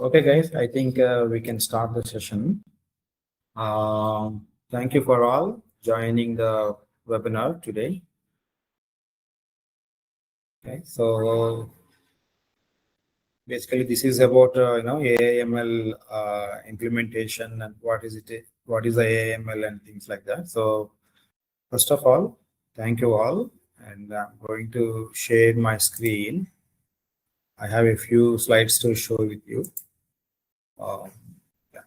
Okay, guys, I think we can start the session. Thank you for all joining the webinar today. Okay, so basically this is about AIML implementation and what is the AIML and things like that. So first of all, thank you all, and I'm going to share my screen. I have a few slides to show with you. Yeah.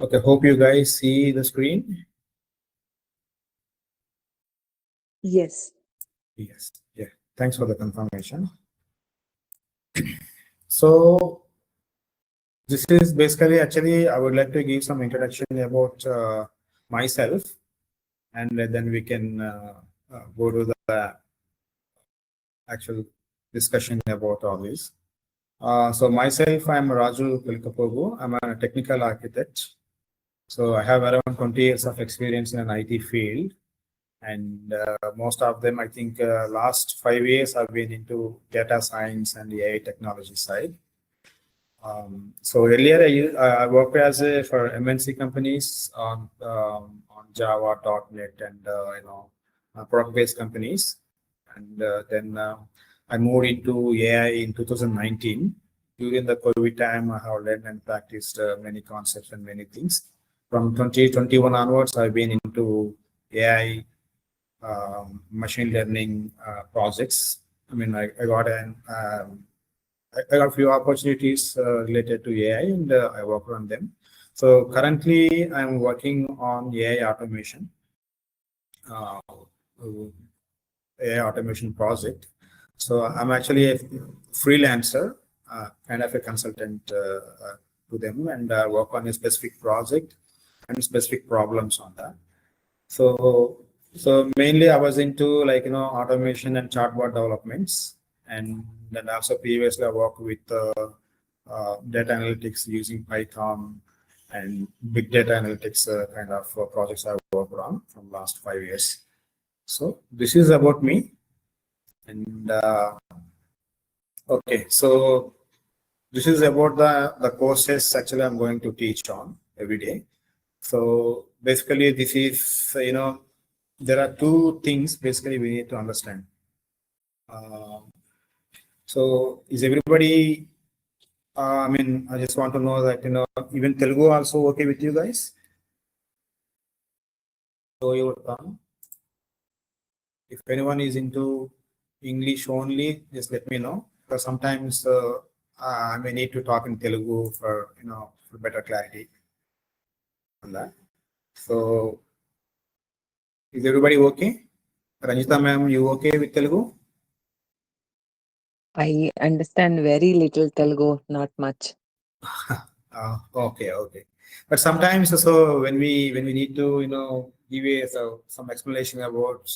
Okay, hope you guys see the screen. Yes. Yes. Yeah. Thanks for the confirmation. So this is basically, actually, I would like to give some introduction about myself, and then we can go to the actual discussion about all this. So myself, I'm Raju K. I'm a technical architect. So I have around 20 years of experience in an IT field. And most of them, I think, last 5 years I've been into data science and the AI technology side. So earlier I worked for MNC companies on Java, .NET, and product-based companies, and then I moved into AI in 2019. During the COVID time, I have learned and practiced many concepts and many things. From 2021 onwards, I've been into AI machine learning projects. I mean, I got a few opportunities related to AI, and I work on them. So currently, I'm working on AI automation project. So I'm actually a freelancer, kind of a consultant to them, and work on a specific project and specific problems on that. So mainly I was into automation and chatbot developments, and then also previously I worked with data analytics using Python and big data analytics kind of projects I worked on from last 5 years. So this is about me, and okay, so this is about the courses actually I'm going to teach on every day. So basically this is, there are two things basically we need to understand. So is everybody, I mean, I just want to know that, even Telugu also okay with you guys? So your tongue. If anyone is into English only, just let me know. Because sometimes I may need to talk in Telugu for, for better clarity on that. So is everybody okay? Ranjita ma'am, you okay with Telugu? I understand very little Telugu, not much. Okay. But sometimes, so when we need to, give you some explanation about,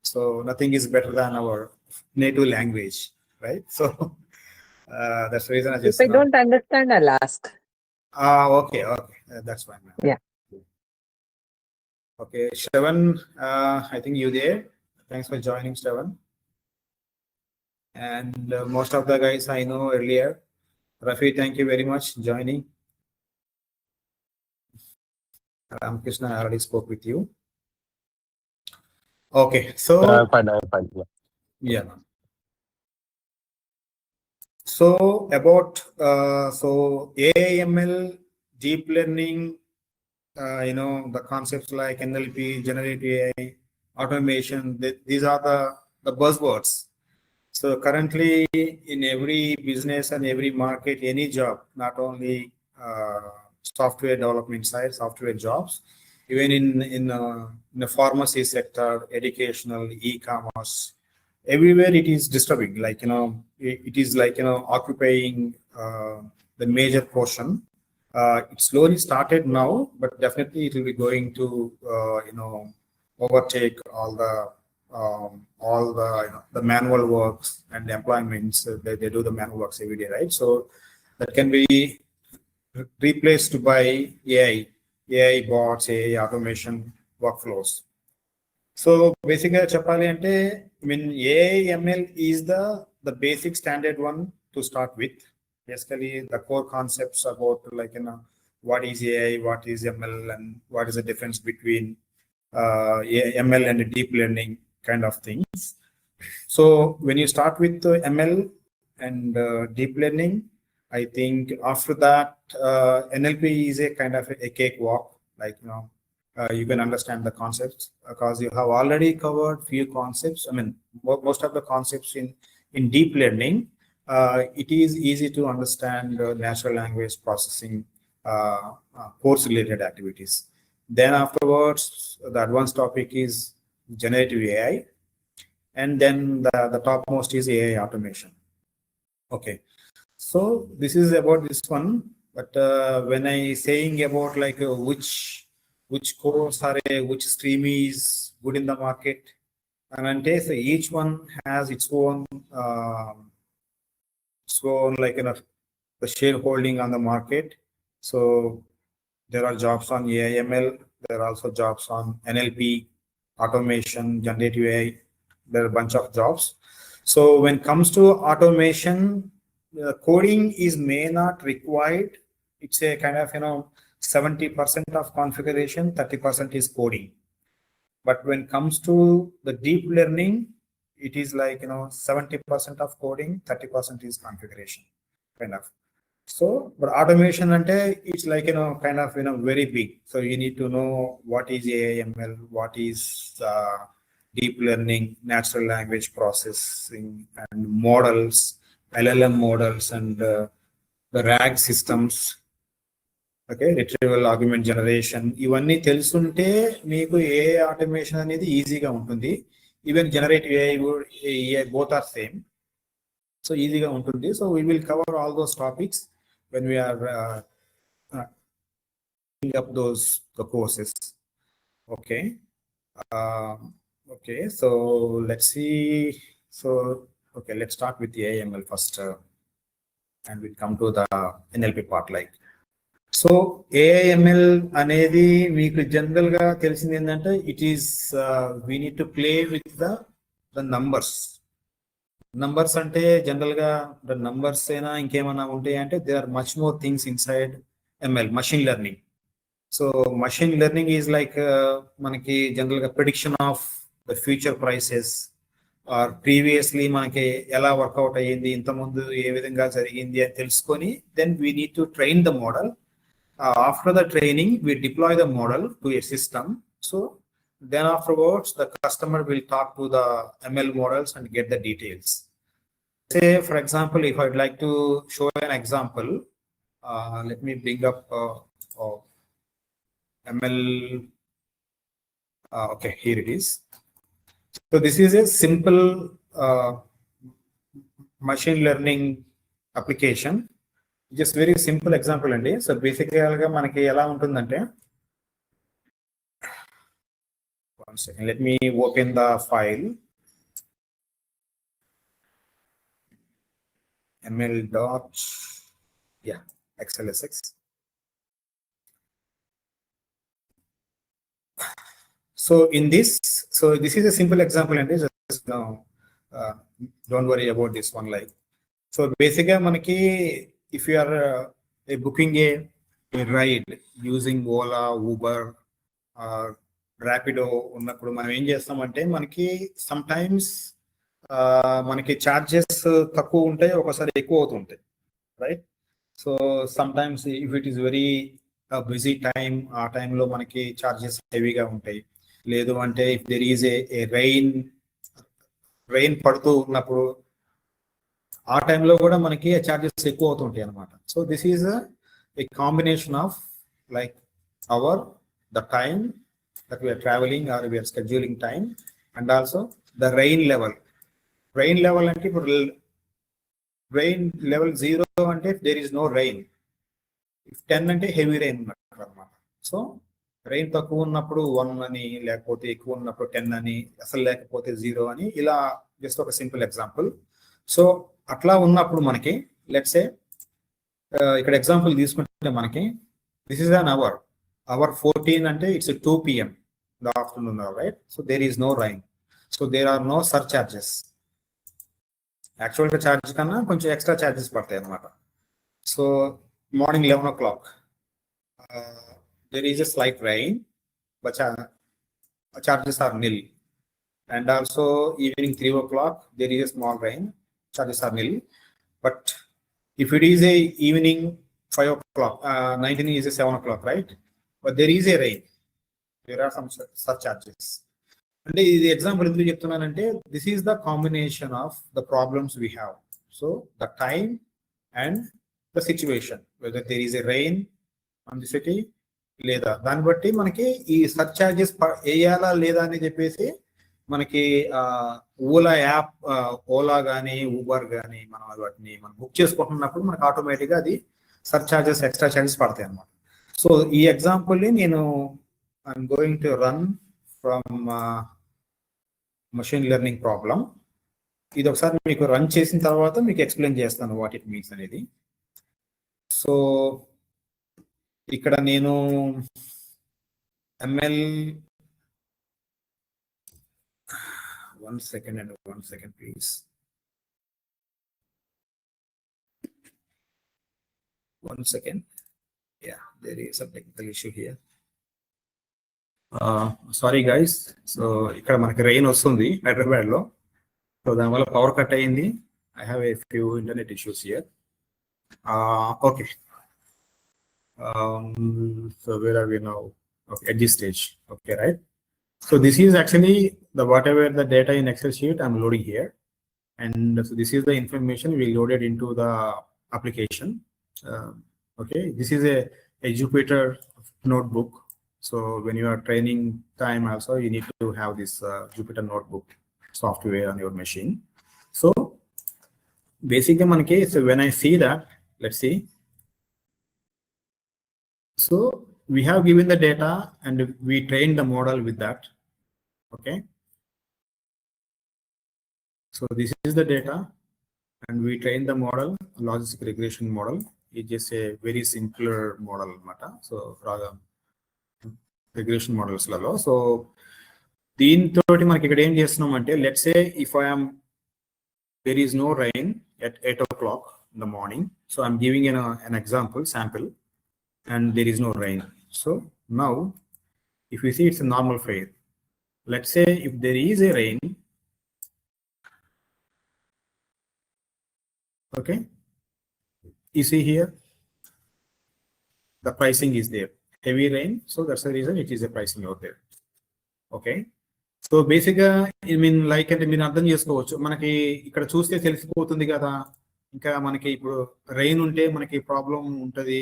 so nothing is better than our native language, right? So that's the reason I just. If I don't understand, I'll ask. Okay, that's fine, ma'am. Yeah. Okay, Shravan, I think you there. Thanks for joining, Shravan. And most of the guys I know earlier. Rafi, thank you very much joining. Ramakrishna, I already spoke with you. Okay, so I'm fine. Yeah. So about so AIML, deep learning, the concepts like NLP, generative AI, automation. These are the buzzwords. So currently, in every business and every market, any job, not only software development side, software jobs, even in the pharmacy sector, educational, e-commerce, everywhere it is disturbing. Like it is like occupying the major portion. It slowly started now, but definitely it will be going to overtake all the the manual works and the employments. They do the manual works every day, right? So that can be replaced by AI bots, AI automation workflows. So బేసిక్గా చెప్పాలి అంటే AI/ML is the basic standard one to start with. Basically, the core concepts about what is AI, what is ML, and what is the difference between ML and deep learning kind of things. So when you start with ML and deep learning, I think after that NLP is a kind of a cakewalk. You can understand the concepts because you have already covered few concepts. I mean, most of the concepts in deep learning. It is easy to understand natural language processing course related activities. Then afterwards, the advanced topic is generative AI, and then the topmost is AI automation. Okay, so this is about this one. But when I saying about which course or which stream is good in the market, and so each one has its own the shareholding on the market. So there are jobs on AI/ML. There are also jobs on NLP, automation, generative AI. There are a bunch of jobs. So when it comes to automation, coding is may not required. It's a kind of 70% of configuration, 30% is coding. But when it comes to the deep learning, it is 70% of coding, 30% is configuration, kind of. So, but automation ante it's kind of very big. So you need to know what is AI/ML, what is deep learning, natural language processing, and models, LLM models, and the RAG systems. Okay, retrieval argument generation, ఇవన్నీ తెలుసుంటే మీకు ఏ automation అనేది ఈజీగా ఉంటుంది. Even generative AI both are same, so ఈజీగా ఉంటుంది. So we will cover all those topics when we are up the courses. Okay, okay, so let's see. So okay, let's start with the AI/ML first, and we'll come to the NLP part. So AI/ML అనేది మీకు general గా తెలిసింది ఏంటంటే it is we need to play with the numbers అంటే general గా the numbers అయినా ఇంకేమైనా ఉంటాయి అంటే they are much more things inside ML, machine learning. So machine learning is మనకి జనరల్ గా prediction of the future prices or previously మనకి ఎలా వర్కౌట్ అయ్యింది, ఇంతకుముందు ఏ విధంగా జరిగింది అని తెలుసుకొని then we need to train the model. After the training, we deploy the model to a system. So then afterwards, the customer will talk to the ML models and get the details. Say, for example, if I'd like to show an example, let me bring up ML. Okay, here it is. So this is a simple machine learning application. Just very simple example అండి. So బేసిక్గా మనకి ఎలా ఉంటుందంటే, let me open the file ml dot xlsx. So in this, so this is a simple example and just don't worry about this one. So basically మనకి if you are booking a ride using Ola, Uber or Rapido ఉన్నప్పుడు మనం ఏం చేస్తామంటే మనకి some times మనకి charges తక్కువ ఉంటాయి, ఒకసారి ఎక్కువ అవుతుంటాయి, right? So some times if it is very busy time, ఆ టైంలో మనకి ఛార్జెస్ హెవీగా ఉంటాయి. లేదు అంటే if there is a rain పడుతూ ఉన్నప్పుడు ఆ టైంలో కూడా మనకి ఛార్జెస్ ఎక్కువ అవుతుంటాయి అనమాట. So this is a combination of the time that we are traveling or we are scheduling time, and also the rain level అంటే ఇప్పుడు rain level 0 అంటే there is no rain, if 10 అంటే heavy rain అన్నమాట. So rain తక్కువ ఉన్నప్పుడు 1 అని, లేకపోతే ఎక్కువ ఉన్నప్పుడు 10 అని, అసలు లేకపోతే 0 అని, ఇలా జస్ట్ ఒక సింపుల్ ఎగ్జాంపుల్. సో అట్లా ఉన్నప్పుడు మనకి లెట్స్ సే ఇక్కడ ఎగ్జాంపుల్ తీసుకుంటే మనకి దిస్ ఇస్ అన్ అవర్ 14 అంటే it's 2 PM. the afternoon hour, right? So there is no rain. So there are no surcharges. Actual charge కన్నా కొంచెం ఎక్స్ట్రా ఛార్జెస్ పడతాయి అన్నమాట. So morning 11 o'clock there is a slight rain, but charges are nil. And also evening 3 o'clock there is a small rain, charges are nil. But if it is a evening 5 o'clock, 19 is a 7 o'clock, right? But there is a rain, there are some surcharges. అంటే ఇది example ఎందుకు చెప్తున్నానంటే this is the combination of the problems we have. So the time and the situation, whether there is a rain on the city లేదా దాన్ని బట్టి మనకి ఈ surcharges వేయాలా లేదా అని చెప్పేసి మనకి ఓలా యాప్, ఓలా కానీ ఊబర్ కానీ మనం వాటిని మనం బుక్ చేసుకుంటున్నప్పుడు మనకి ఆటోమేటిక్గా అది సర్చార్జెస్, ఎక్స్ట్రా చార్జెస్ పడతాయి అన్నమాట. సో ఈ ఎగ్జాంపుల్ని నేను I'm going to run from machine learning problem. ఇది ఒకసారి మీకు రన్ చేసిన తర్వాత మీకు ఎక్స్ప్లెయిన్ చేస్తాను వాట్ ఇట్ మీన్స్ అనేది. సో ఇక్కడ నేను ML 1 second please. 1 second. Yeah, there is a technical issue here. Sorry guys. So ఇక్కడ మనకి రెయిన్ వస్తుంది హైదరాబాద్ లో. సో దానివల్ల పవర్ కట్ అయింది. I have a few internet issues here. Okay. So where are we now? Okay, at this stage. Okay, right? So this is actually the whatever the data in Excel sheet I'm loading here. And so this is the information we loaded into the application. Okay, this is a Jupyter notebook. So when you are training time also, you need to have this Jupyter notebook software on your machine. So basically manaki, so when I see that, let's see. So we have given the data and we trained the model with that. Okay. So this is the data and we trained the model, logistic regression model. It's just a very simpler model matter. So rather regression models లలో. So దీంతో మనకి ఇక్కడ ఏం చేస్తున్నాం అంటే let's say if there is no rain at 8 o'clock in the morning. So I'm giving an example sample and there is no rain. So now if we see it's a normal phase, let's say if there is a rain, okay, you see here the pricing is there, heavy rain, so that's the reason it is a pricing out there. Okay, so బేసిక్గా I mean like అంటే మీరు అర్థం చేసుకోవచ్చు, మనకి ఇక్కడ చూస్తే తెలిసిపోతుంది కదా. ఇంకా మనకి ఇప్పుడు రెయిన్ ఉంటే మనకి ప్రాబ్లం ఉంటుంది,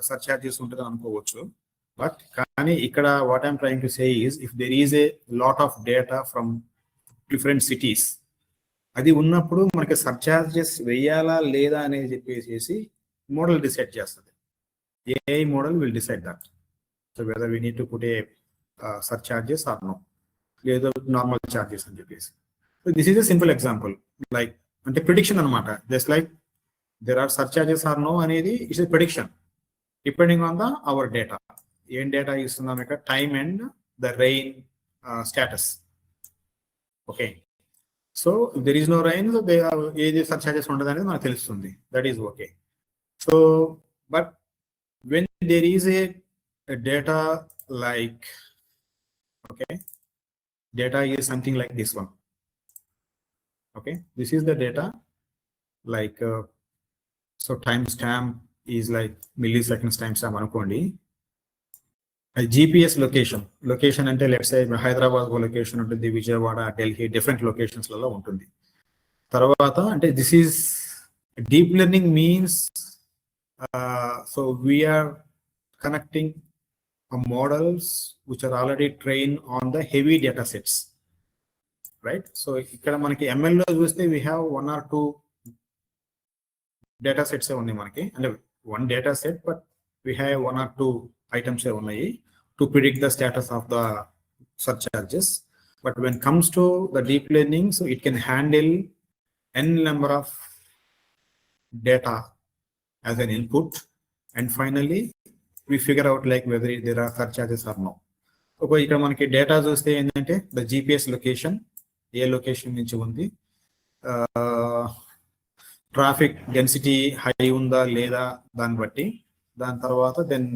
సర్చార్జెస్ ఉంటుంది అనుకోవచ్చు. బట్ కానీ ఇక్కడ what I'm trying to say is if there is a lot of data from different cities, అది ఉన్నప్పుడు మనకి సర్చార్జెస్ వేయాలా లేదా అనేది చెప్పేసి మోడల్ డిసైడ్ చేస్తుంది. AI model will decide that. So whether we need to put a surcharges or no, లేదా normal charges అని చెప్పేసి. So this is a simple example, like అంటే ప్రిడిక్షన్ అనమాట. Just like there are surcharges or no అనేది it's a prediction depending on the our data. ఏం data ఇస్తున్నాం ఇక్కడ, time and the rain status. Okay, so there is no rain, ఏది surcharges ఉండదు అనేది మనకు తెలుస్తుంది. That is okay. So but when there is a data like, okay, data is something like this one. Okay, this is the data like so timestamp is like milliseconds timestamp anukondi. A GPS location ante let's say Hyderabad location untundi, Vijayawada, Delhi, different locations lalo untundi. Tarvata ante this is deep learning means so we are connecting models which are already trained on the heavy data sets, right? So ikkada manaki ML lo chuste we have one or two data sets undi manaki, and one data set, but we have one or two items unnai to predict the status of the surcharges. But when it comes to the deep learning, so it can handle n number of data as an input, and finally we figure out like whether there are surcharges or no. ఇక్కడ మనకి data చూస్తే ఏంటంటే the GPS location, A location నుంచి ఉంది, traffic density high ఉందా లేదా దాన్ని బట్టి, దాని తర్వాత దెన్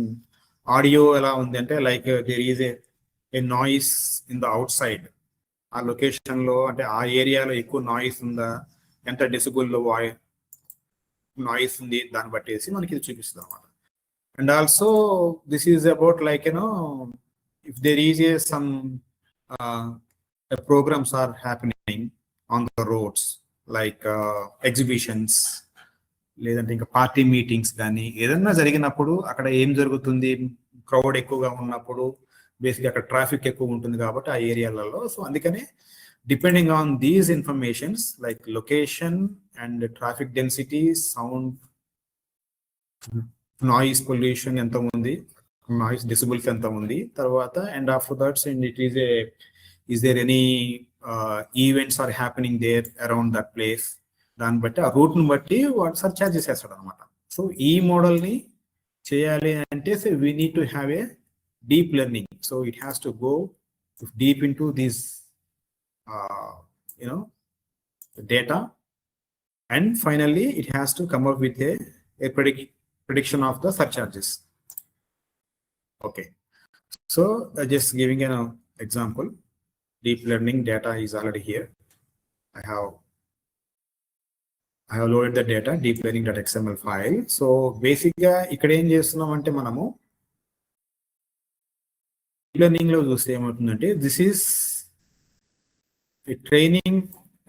ఆడియో ఎలా ఉంది అంటే like there is a noise in the outside, ఆ లొకేషన్లో అంటే ఆ ఏరియాలో ఎక్కువ నాయిస్ ఉందా, ఎంత డెసిబుల్లో నాయిస్ ఉంది, దాన్ని బట్టేసి మనకి ఇది చూపిస్తుంది అనమాట. And also this is about like if there is some programs are happening on the roads like exhibitions, లేదంటే ఇంకా పార్టీ మీటింగ్స్ కానీ ఏదన్నా జరిగినప్పుడు అక్కడ ఏం జరుగుతుంది, క్రౌడ్ ఎక్కువగా ఉన్నప్పుడు బేసిక్గా అక్కడ ట్రాఫిక్ ఎక్కువ ఉంటుంది కాబట్టి ఆ ఏరియాలలో. సో అందుకనే depending on these informations like location and traffic density, sound, noise pollution ఎంత ఉంది, నాయిస్ డెసిబుల్స్ ఎంత ఉంది, తర్వాత and after that's and it is there any events are happening there around that place, దాన్ని బట్టి ఆ రూట్ని బట్టి వాడు సర్చార్జ్ చేసేస్తాడు అనమాట. సో ఈ మోడల్ని చేయాలి అంటే so we need to have a deep learning. So it has to go deep in to this data, and finally it has to come up with a prediction of the surcharges. Okay, so just giving an example, deep learning data is already here. I have loaded the data, deep learning.xml file. So basically ఇక్కడ ఏం చేస్తున్నాం అంటే మనము deep learning లో చూస్తే ఏమవుతుందంటే this is training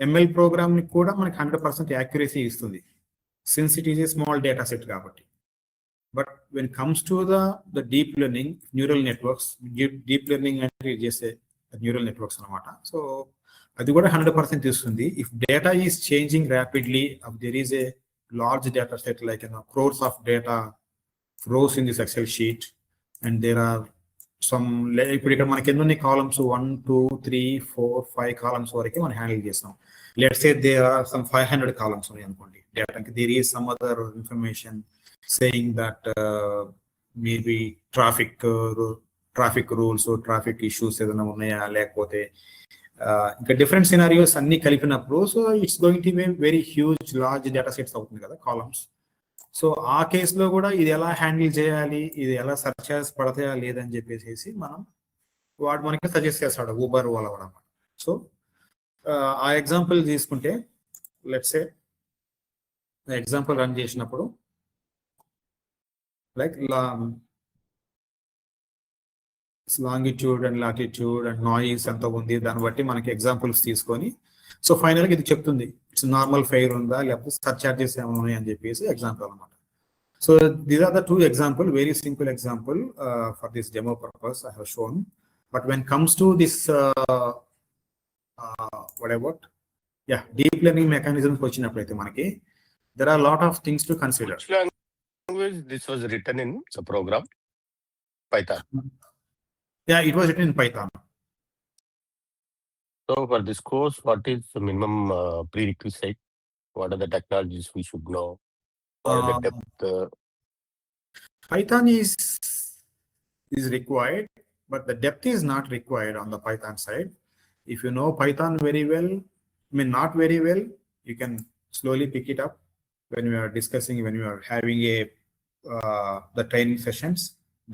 ML program ని కూడా మనకి 100% యాక్యురసీ ఇస్తుంది, since it is a small data set కాబట్టి. But when comes to the deep learning neural networks, deep learning అంటే చేసే న్యూరల్ నెట్వర్క్స్ అనమాట. సో అది కూడా 100% ఇస్తుంది. If data is changing rapidly, there is a large data set like crores of data rows in this Excel sheet, and there are some, ఇప్పుడు ఇక్కడ మనకి ఎన్ని కాలమ్స్ 1 2 3 4 5 కాలమ్స్ వరకు మనం హ్యాండిల్ చేస్తాం. Let's say there are some 500 columns ఉన్నాయి అనుకోండి డేటాకి. There is some other information saying that maybe traffic rules, traffic issues ఏదైనా ఉన్నాయా, లేకపోతే ఇంకా డిఫరెంట్ సినారియోస్ అన్ని కలిపినప్పుడు so it's going to be very huge large data sets అవుతుంది కదా కాలమ్స్. సో ఆ కేసులో కూడా ఇది ఎలా హ్యాండిల్ చేయాలి, ఇది ఎలా సర్చ్ పడతాయా లేదని చెప్పేసి వాడు మనకి సజెస్ట్ చేస్తాడు, ఊబర్ వాళ్ళ కూడా. సో ఆ ఎగ్జాంపుల్ తీసుకుంటే లెట్స్ సే ఎగ్జాంపుల్ రన్ చేసినప్పుడు like longitude and latitude and noise ఎంత ఉంది, దాన్ని బట్టి మనకి ఎగ్జాంపుల్స్ తీసుకొని సో ఫైనల్గా ఇది చెప్తుంది ఇట్స్ నార్మల్ ఫెయిర్ ఉందా లేకపోతే సర్చ్ చార్జెస్ ఏమైనా ఉన్నాయి అని చెప్పేసి ఎగ్జాంపుల్ అనమాట. So these are the two example, very simple example for this demo purpose I have shown. But when comes to this what about deep learning mechanisms వచ్చినప్పుడైతే మనకి there are a lot of things to consider. Which language this was written in the program? Python. Yeah, it was written in Python. So for this course, what is the minimum prerequisite? What are the technologies we should know? What are the depth? Python is required, but the depth is not required on the Python side. If you know Python very well, I mean not very well, you can slowly pick it up when we are discussing, when we are having the training sessions.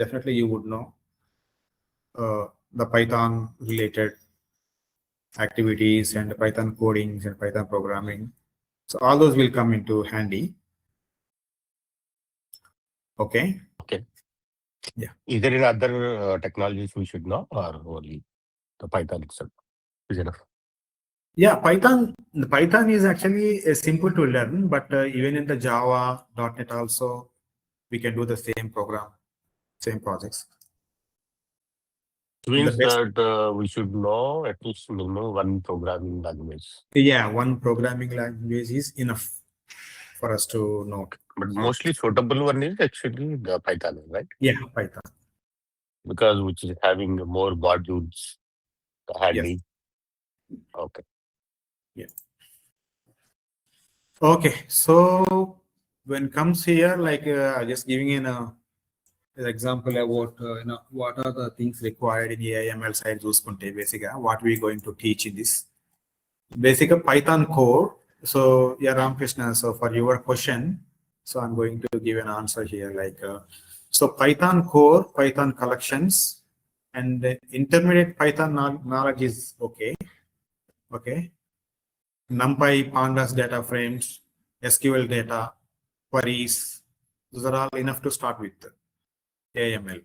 Definitely you would know the Python related activities and Python codings and Python programming. So all those will come into handy. Okay. Yeah. Is there any other technologies we should know, or only the Python itself is enough? Yeah, Python is actually simple to learn, but even in the Java, .NET also, we can do the same program, same projects. Means that we should know at least minimum one programming language. Yeah, one programming language is enough for us to know. But mostly suitable one is actually the Python, right? Yeah, Python. Because which is having more modules handy. Yes. Okay. Yeah. Okay, so when comes here, like just giving in a example about what are the things required in AI/ML side చూసుకుంటే basically what we going to teach in this basic Python core. So yeah, Ramkrishna, so for your question, so I'm going to give an answer here like so Python core, Python collections, and intermediate Python knowledge is okay. NumPy, pandas, data frames, SQL data, queries, those are all enough to start with AML.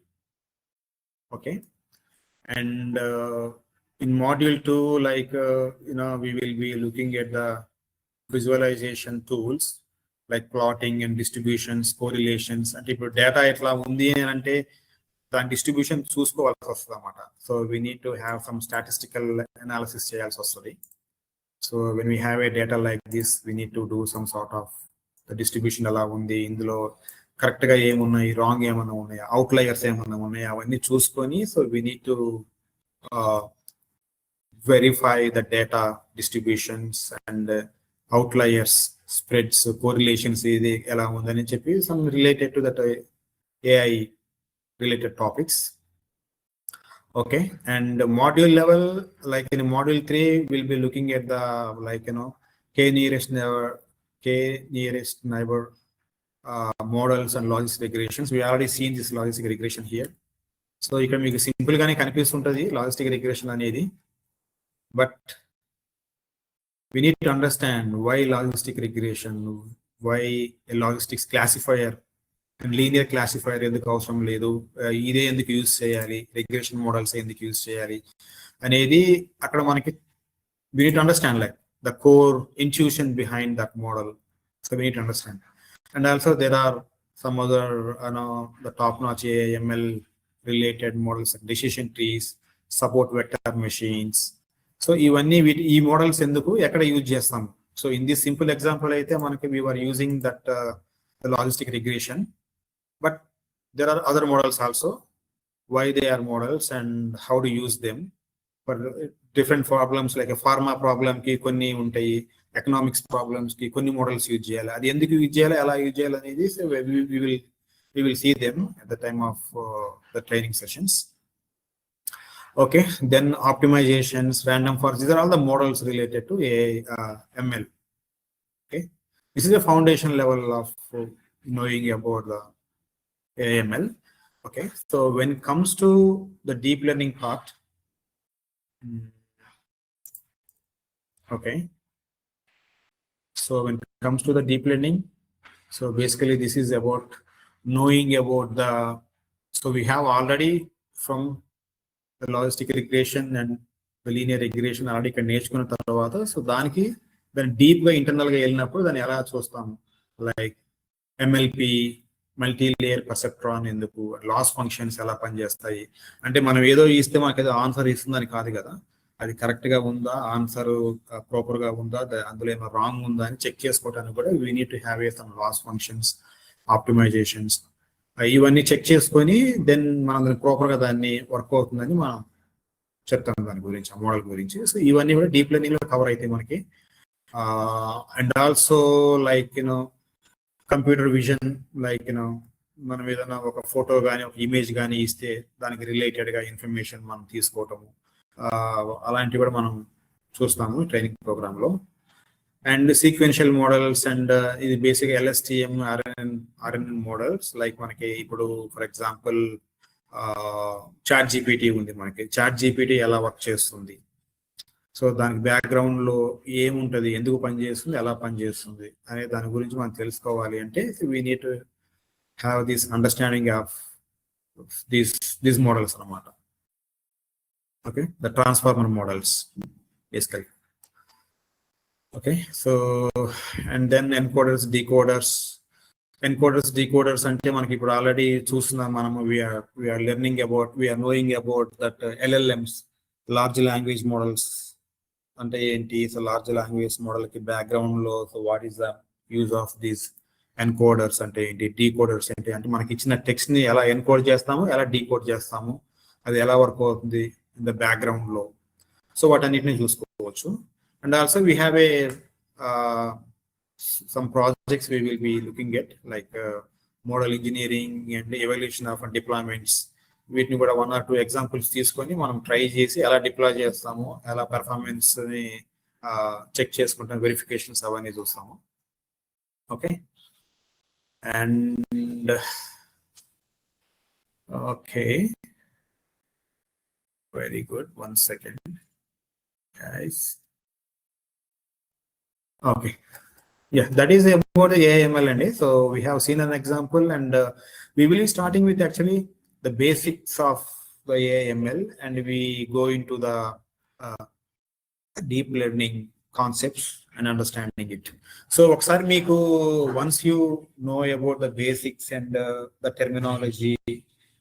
Okay, and in module 2, like we will be looking at the visualization tools like plotting and distributions, correlations. అంటే ఇప్పుడు data ఎట్లా ఉంది అని అంటే దాని distribution చూసుకోవాల్సి వస్తుంది అన్నమాట. So we need to have some statistical analysis చేయాల్సి వస్తుంది. So when we have A data like this we need to do some sort of the distribution ఎలా ఉంది, ఇందులో కరెక్ట్గా ఏమున్నాయి, రాంగ్ ఏమన్నా ఉన్నాయా, అవుట్లయర్స్ ఏమన్నా ఉన్నాయా, అవన్నీ చూసుకొని so we need to verify the data distributions and outliers, spreads, correlations ఇది ఎలా ఉందని చెప్పి some related to that AI related topics. Okay, and module level, like in module 3 we'll be looking at the k nearest neighbor models and logistic regressions. We already seen this logistic regression here. So ఇక్కడ మీకు simple గానే కనిపిస్తుంటది logistic regression అనేది. But we need to understand why logistic regression, why a logistics classifier and linear classifier ఎందుకు అవసరం లేదు, ఇదే ఎందుకు use చేయాలి, రిగ్రెషన్ మోడల్స్ ఎందుకు యూజ్ చేయాలి అనేది అక్కడ మనకి we need to understand like the core intuition behind that model. So we need to understand. And also there are some other the top-notch AI/ML related models like decision trees, support vector machines. So ఇవన్నీ ఈ models ఎందుకు ఎక్కడ use చేస్తాం. So in this simple example అయితే మనకి we were using that logistic regression, but there are other models also, why they are models and how to use them for different problems. Like a pharma problem కి కొన్ని ఉంటాయి, economics problems కి కొన్ని models use చేయాలి, అది ఎందుకు use చేయాలి, ఎలా యూజ్ చేయాలి అనేది we will see them at the time of the training sessions. Okay, then optimizations, random forests, these are all the models related to AI ML. Okay, this is the foundation level of knowing about the AI ML. Okay, so when it comes to the deep learning part, okay, so when it comes to the deep learning, so basically this is about knowing about the, so we have already from the logistic regression and the linear regression already ఇక్కడ నేర్చుకున్న తర్వాత so దానికి దాన్ని deep గా internal గా వెళ్ళినప్పుడు దాన్ని ఎలా చూస్తాము, లైక్ ఎంఎల్పి, మల్టీ లేయర్ పర్సెప్ట్రాన్ ఎందుకు, లాస్ ఫంక్షన్స్ ఎలా పనిచేస్తాయి, అంటే మనం ఏదో ఇస్తే మనకి ఏదో ఆన్సర్ ఇస్తుందని కాదు కదా, అది కరెక్ట్ గా ఉందా, ఆన్సర్ ప్రాపర్ గా ఉందా, అందులో ఏమైనా రాంగ్ ఉందా అని చెక్ చేసుకోవడానికి కూడా we need to have some loss functions, optimizations, ఇవన్నీ చెక్ చేసుకొని దెన్ మనం ప్రాపర్ గా దాన్ని వర్క్ అవుతుందని మనం చెప్తాం దాని గురించి, ఆ మోడల్ గురించి. సో ఇవన్నీ కూడా డీప్ లెర్నింగ్ లో కవర్ అవుతాయి మనకి. And also like computer vision, like మనం ఏదైనా ఒక ఫోటో కానీ ఒక ఇమేజ్ కానీ ఇస్తే దానికి రిలేటెడ్ గా ఇన్ఫర్మేషన్ మనం తీసుకోవటము, అలాంటివి కూడా మనం చూస్తాము ట్రైనింగ్ ప్రోగ్రామ్ లో. అండ్ సీక్వెన్షియల్ మోడల్స్ అండ్ ఇది basic LSTM RNN models, like మనకి ఇప్పుడు ఫర్ ఎగ్జాంపుల్ చాట్ GPT ఉంది, మనకి చాట్ GPT ఎలా వర్క్ చేస్తుంది, సో దానికి బ్యాక్గ్రౌండ్ లో ఏముంటది, ఎందుకు పనిచేస్తుంది, ఎలా పనిచేస్తుంది అనే దాని గురించి మనం తెలుసుకోవాలి అంటే we need to have this understanding of these models అన్నమాట. Okay, the transformer models basically. Okay, so and then encoders, decoders అంటే మనకి ఇప్పుడు ఆల్రెడీ చూస్తున్నాం మనము, we are learning about, we are knowing about that LLMs, large language models అంటే ఏంటి, so large language model కి background లో so what is the use of these encoders అంటే ఏంటి, డీకోడర్స్ ఏంటి, అంటే మనకి ఇచ్చిన టెక్స్ట్ ని ఎలా ఎన్కోడ్ చేస్తాము, ఎలా డీకోడ్ చేస్తాము, అది ఎలా వర్క్ అవుతుంది ఇన్ ద బ్యాక్గ్రౌండ్ లో, సో వాటన్నిటిని చూసుకోవచ్చు. And also we have some projects we will be looking at, like model engineering and evolution of deployments, వీటిని కూడా 1 or 2 ఎగ్జాంపుల్స్ తీసుకొని మనం ట్రై చేసి ఎలా డిప్లాయ్ చేస్తాము, ఎలా పెర్ఫార్మెన్స్ని చెక్ చేసుకుంటాం, వెరిఫికేషన్స్ అవన్నీ చూస్తాము. Okay, and okay, very good. 1 second guys. Okay, yeah, that is about the AML and so we have seen an example, and we will be starting with actually the basics of the AML, and we go into the deep learning concepts and understanding it. So once you know about the basics and the terminology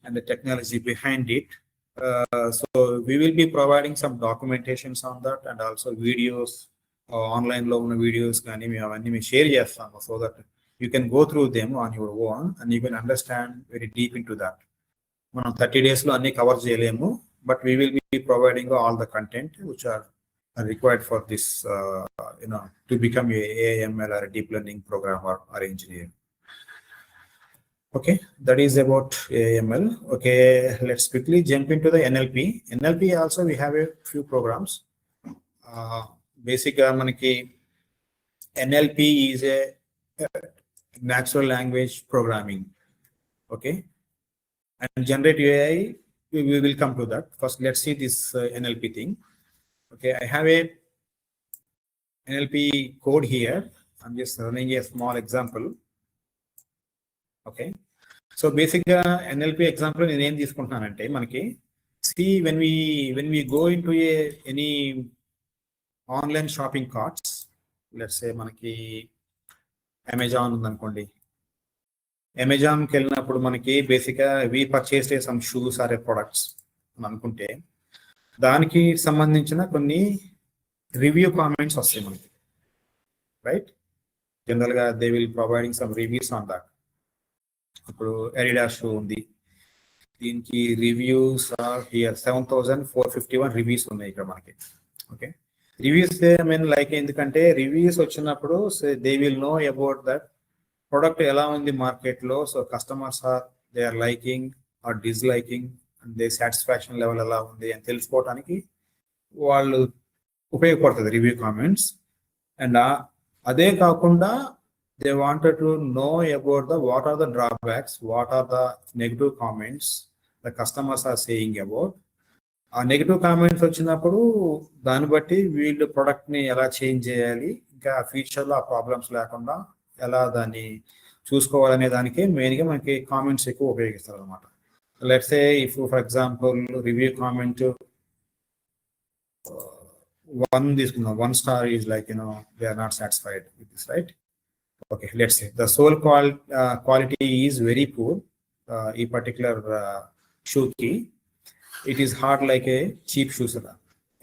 and the technology behind it, so we will be providing some documentations on that, and also videos, online lo unna videos gaani me avanni me share chestamu, so that you can go through them on your own and you can understand very deep into that. మనం 30 days లో అన్ని cover చేయలేము, but we will be providing all the content which are required for this to become a AML or a deep learning programmer or engineer. Okay, that is about AML. Okay, let's quickly jump into the NLP. NLP also we have a few programs. Basically manaki NLP is a natural language programming. Okay, and generative AI, we will come to that. First let's see this NLP thing. Okay, I have a NLP code here. I'm just running a small example. Okay, so basically NLP example నేను ఏం తీసుకుంటున్నానంటే, మనకి see when we go into any online shopping carts, let's say మనకి Amazon ఉందనుకోండి. అమెజాన్కి వెళ్ళినప్పుడు మనకి బేసిక్గా we purchase some shoes or a products అని అనుకుంటే, దానికి సంబంధించిన కొన్ని రివ్యూ కామెంట్స్ వస్తాయి మనకి, రైట్? జనరల్గా they will providing some reviews on that. ఇప్పుడు అడిడాస్ షూ ఉంది, దీనికి రివ్యూస్ ఆర్ హియర్ 7451 రివ్యూస్ ఉన్నాయి ఇక్కడ మనకి. Okay, reviews I mean like ఎందుకంటే రివ్యూస్ వచ్చినప్పుడు they will know about that product ఎలా ఉంది మార్కెట్లో. So customers they are liking or disliking and they satisfaction level ఎలా ఉంది అని తెలుసుకోవడానికి వాళ్ళు ఉపయోగపడుతుంది రివ్యూ కామెంట్స్. అండ్ అదే కాకుండా they wanted to know about what are the drawbacks, what are the negative comments the customers are saying about. ఆ negative comments వచ్చినప్పుడు దాన్ని బట్టి వీళ్ళు ప్రొడక్ట్ని ఎలా చేంజ్ చేయాలి, ఇంకా ఫ్యూచర్లో ఆ ప్రాబ్లమ్స్ లేకుండా ఎలా దాన్ని చూసుకోవాలనే దానికి మెయిన్గా మనకి కామెంట్స్ ఎక్కువ ఉపయోగిస్తారు అనమాట. Let's say if for example review comment 1 తీసుకుందాం, 1 star is like they are not satisfied with this, right? Okay, let's say the sole quality is very poor. A particular shoe key, it is hard like a cheap shoes ada,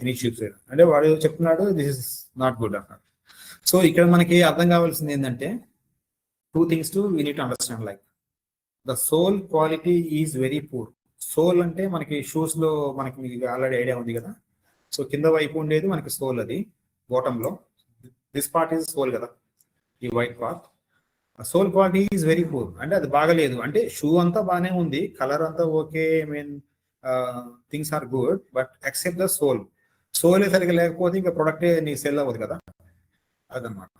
any cheap shoe ante vaadu cheptunnadu this is not good anna. So ikkada manaki ardham kavalsindi endante two things to we need to understand, like the sole quality is very poor. Sole ante manaki shoes lo manaki meeku already idea undi kada. So kinda vaipu undedi manaki sole, adi bottom lo this part is sole kada, ఈ white part. Sole quality is very poor, అంటే అది బాగలేదు. అంటే shoe అంతా బాగానే ఉంది, colour అంతా okay, I mean things are good, but except the sole సరిగ్గా లేకపోతే ఇంకా ప్రొడక్టే నీకు సెల్ అవ్వదు కదా, అదనమాట.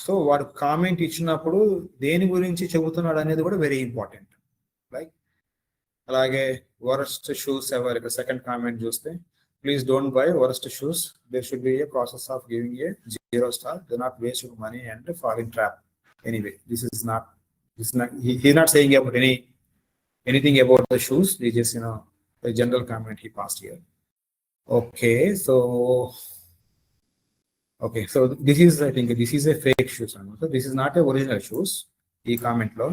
సో వాడు కామెంట్ ఇచ్చినప్పుడు దేని గురించి చెబుతున్నాడు అనేది కూడా వెరీ ఇంపార్టెంట్. లైక్ అలాగే worst shoes ever, second comment చూస్తే, please don't buy worst shoes. There should be a process of giving a 0 star. Do not waste your money and fall in trap. Anyway, this is not he's not saying about anything about the shoes. He just a general comment he passed here. Okay, so this is, I think this is a fake shoes. So this is not a original shoes. He comment lo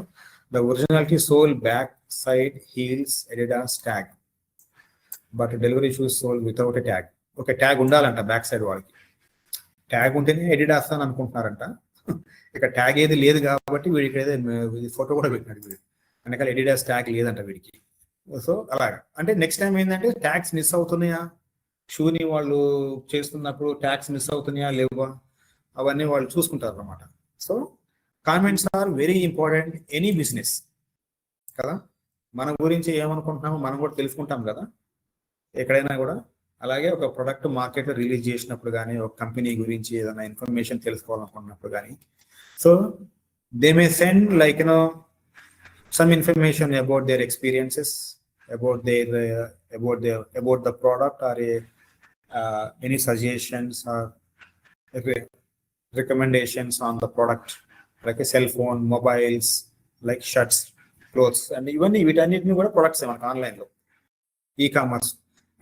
the originality sole back side heels Adidas tag, but delivery shoes sold without a tag. ఒక tag ఉండాలంట back side, వాళ్ళకి tag ఉంటేనే edit వేస్తాను అనుకుంటున్నారంట. ఇక tag ఏది లేదు కాబట్టి వీడికి ఏదో ఫోటో కూడా పెట్టినాడు వీడు, వెనకాల ఎడిడాస్ ట్యాగ్ లేదంట వీడికి. సో అలాగా అంటే నెక్స్ట్ టైం ఏంటంటే ట్యాగ్స్ మిస్ అవుతున్నాయా, షూని వాళ్ళు చేస్తున్నప్పుడు ట్యాగ్స్ మిస్ అవుతున్నాయా లేవా, అవన్నీ వాళ్ళు చూసుకుంటారు అనమాట. So comments are very important any business కదా. మన గురించి ఏమనుకుంటున్నామో మనం కూడా తెలుసుకుంటాం కదా ఎక్కడైనా కూడా. అలాగే ఒక ప్రొడక్ట్ మార్కెట్ రిలీజ్ చేసినప్పుడు కానీ, ఒక కంపెనీ గురించి ఏదైనా ఇన్ఫర్మేషన్ తెలుసుకోవాలనుకున్నప్పుడు కానీ, so they may send like some information about their experiences, about the product, or any suggestions or recommendations on the product, like a cell phone, mobiles, like shirts, clothes, and even వీటన్నిటిని కూడా products మనకి ఆన్లైన్లో e commerce.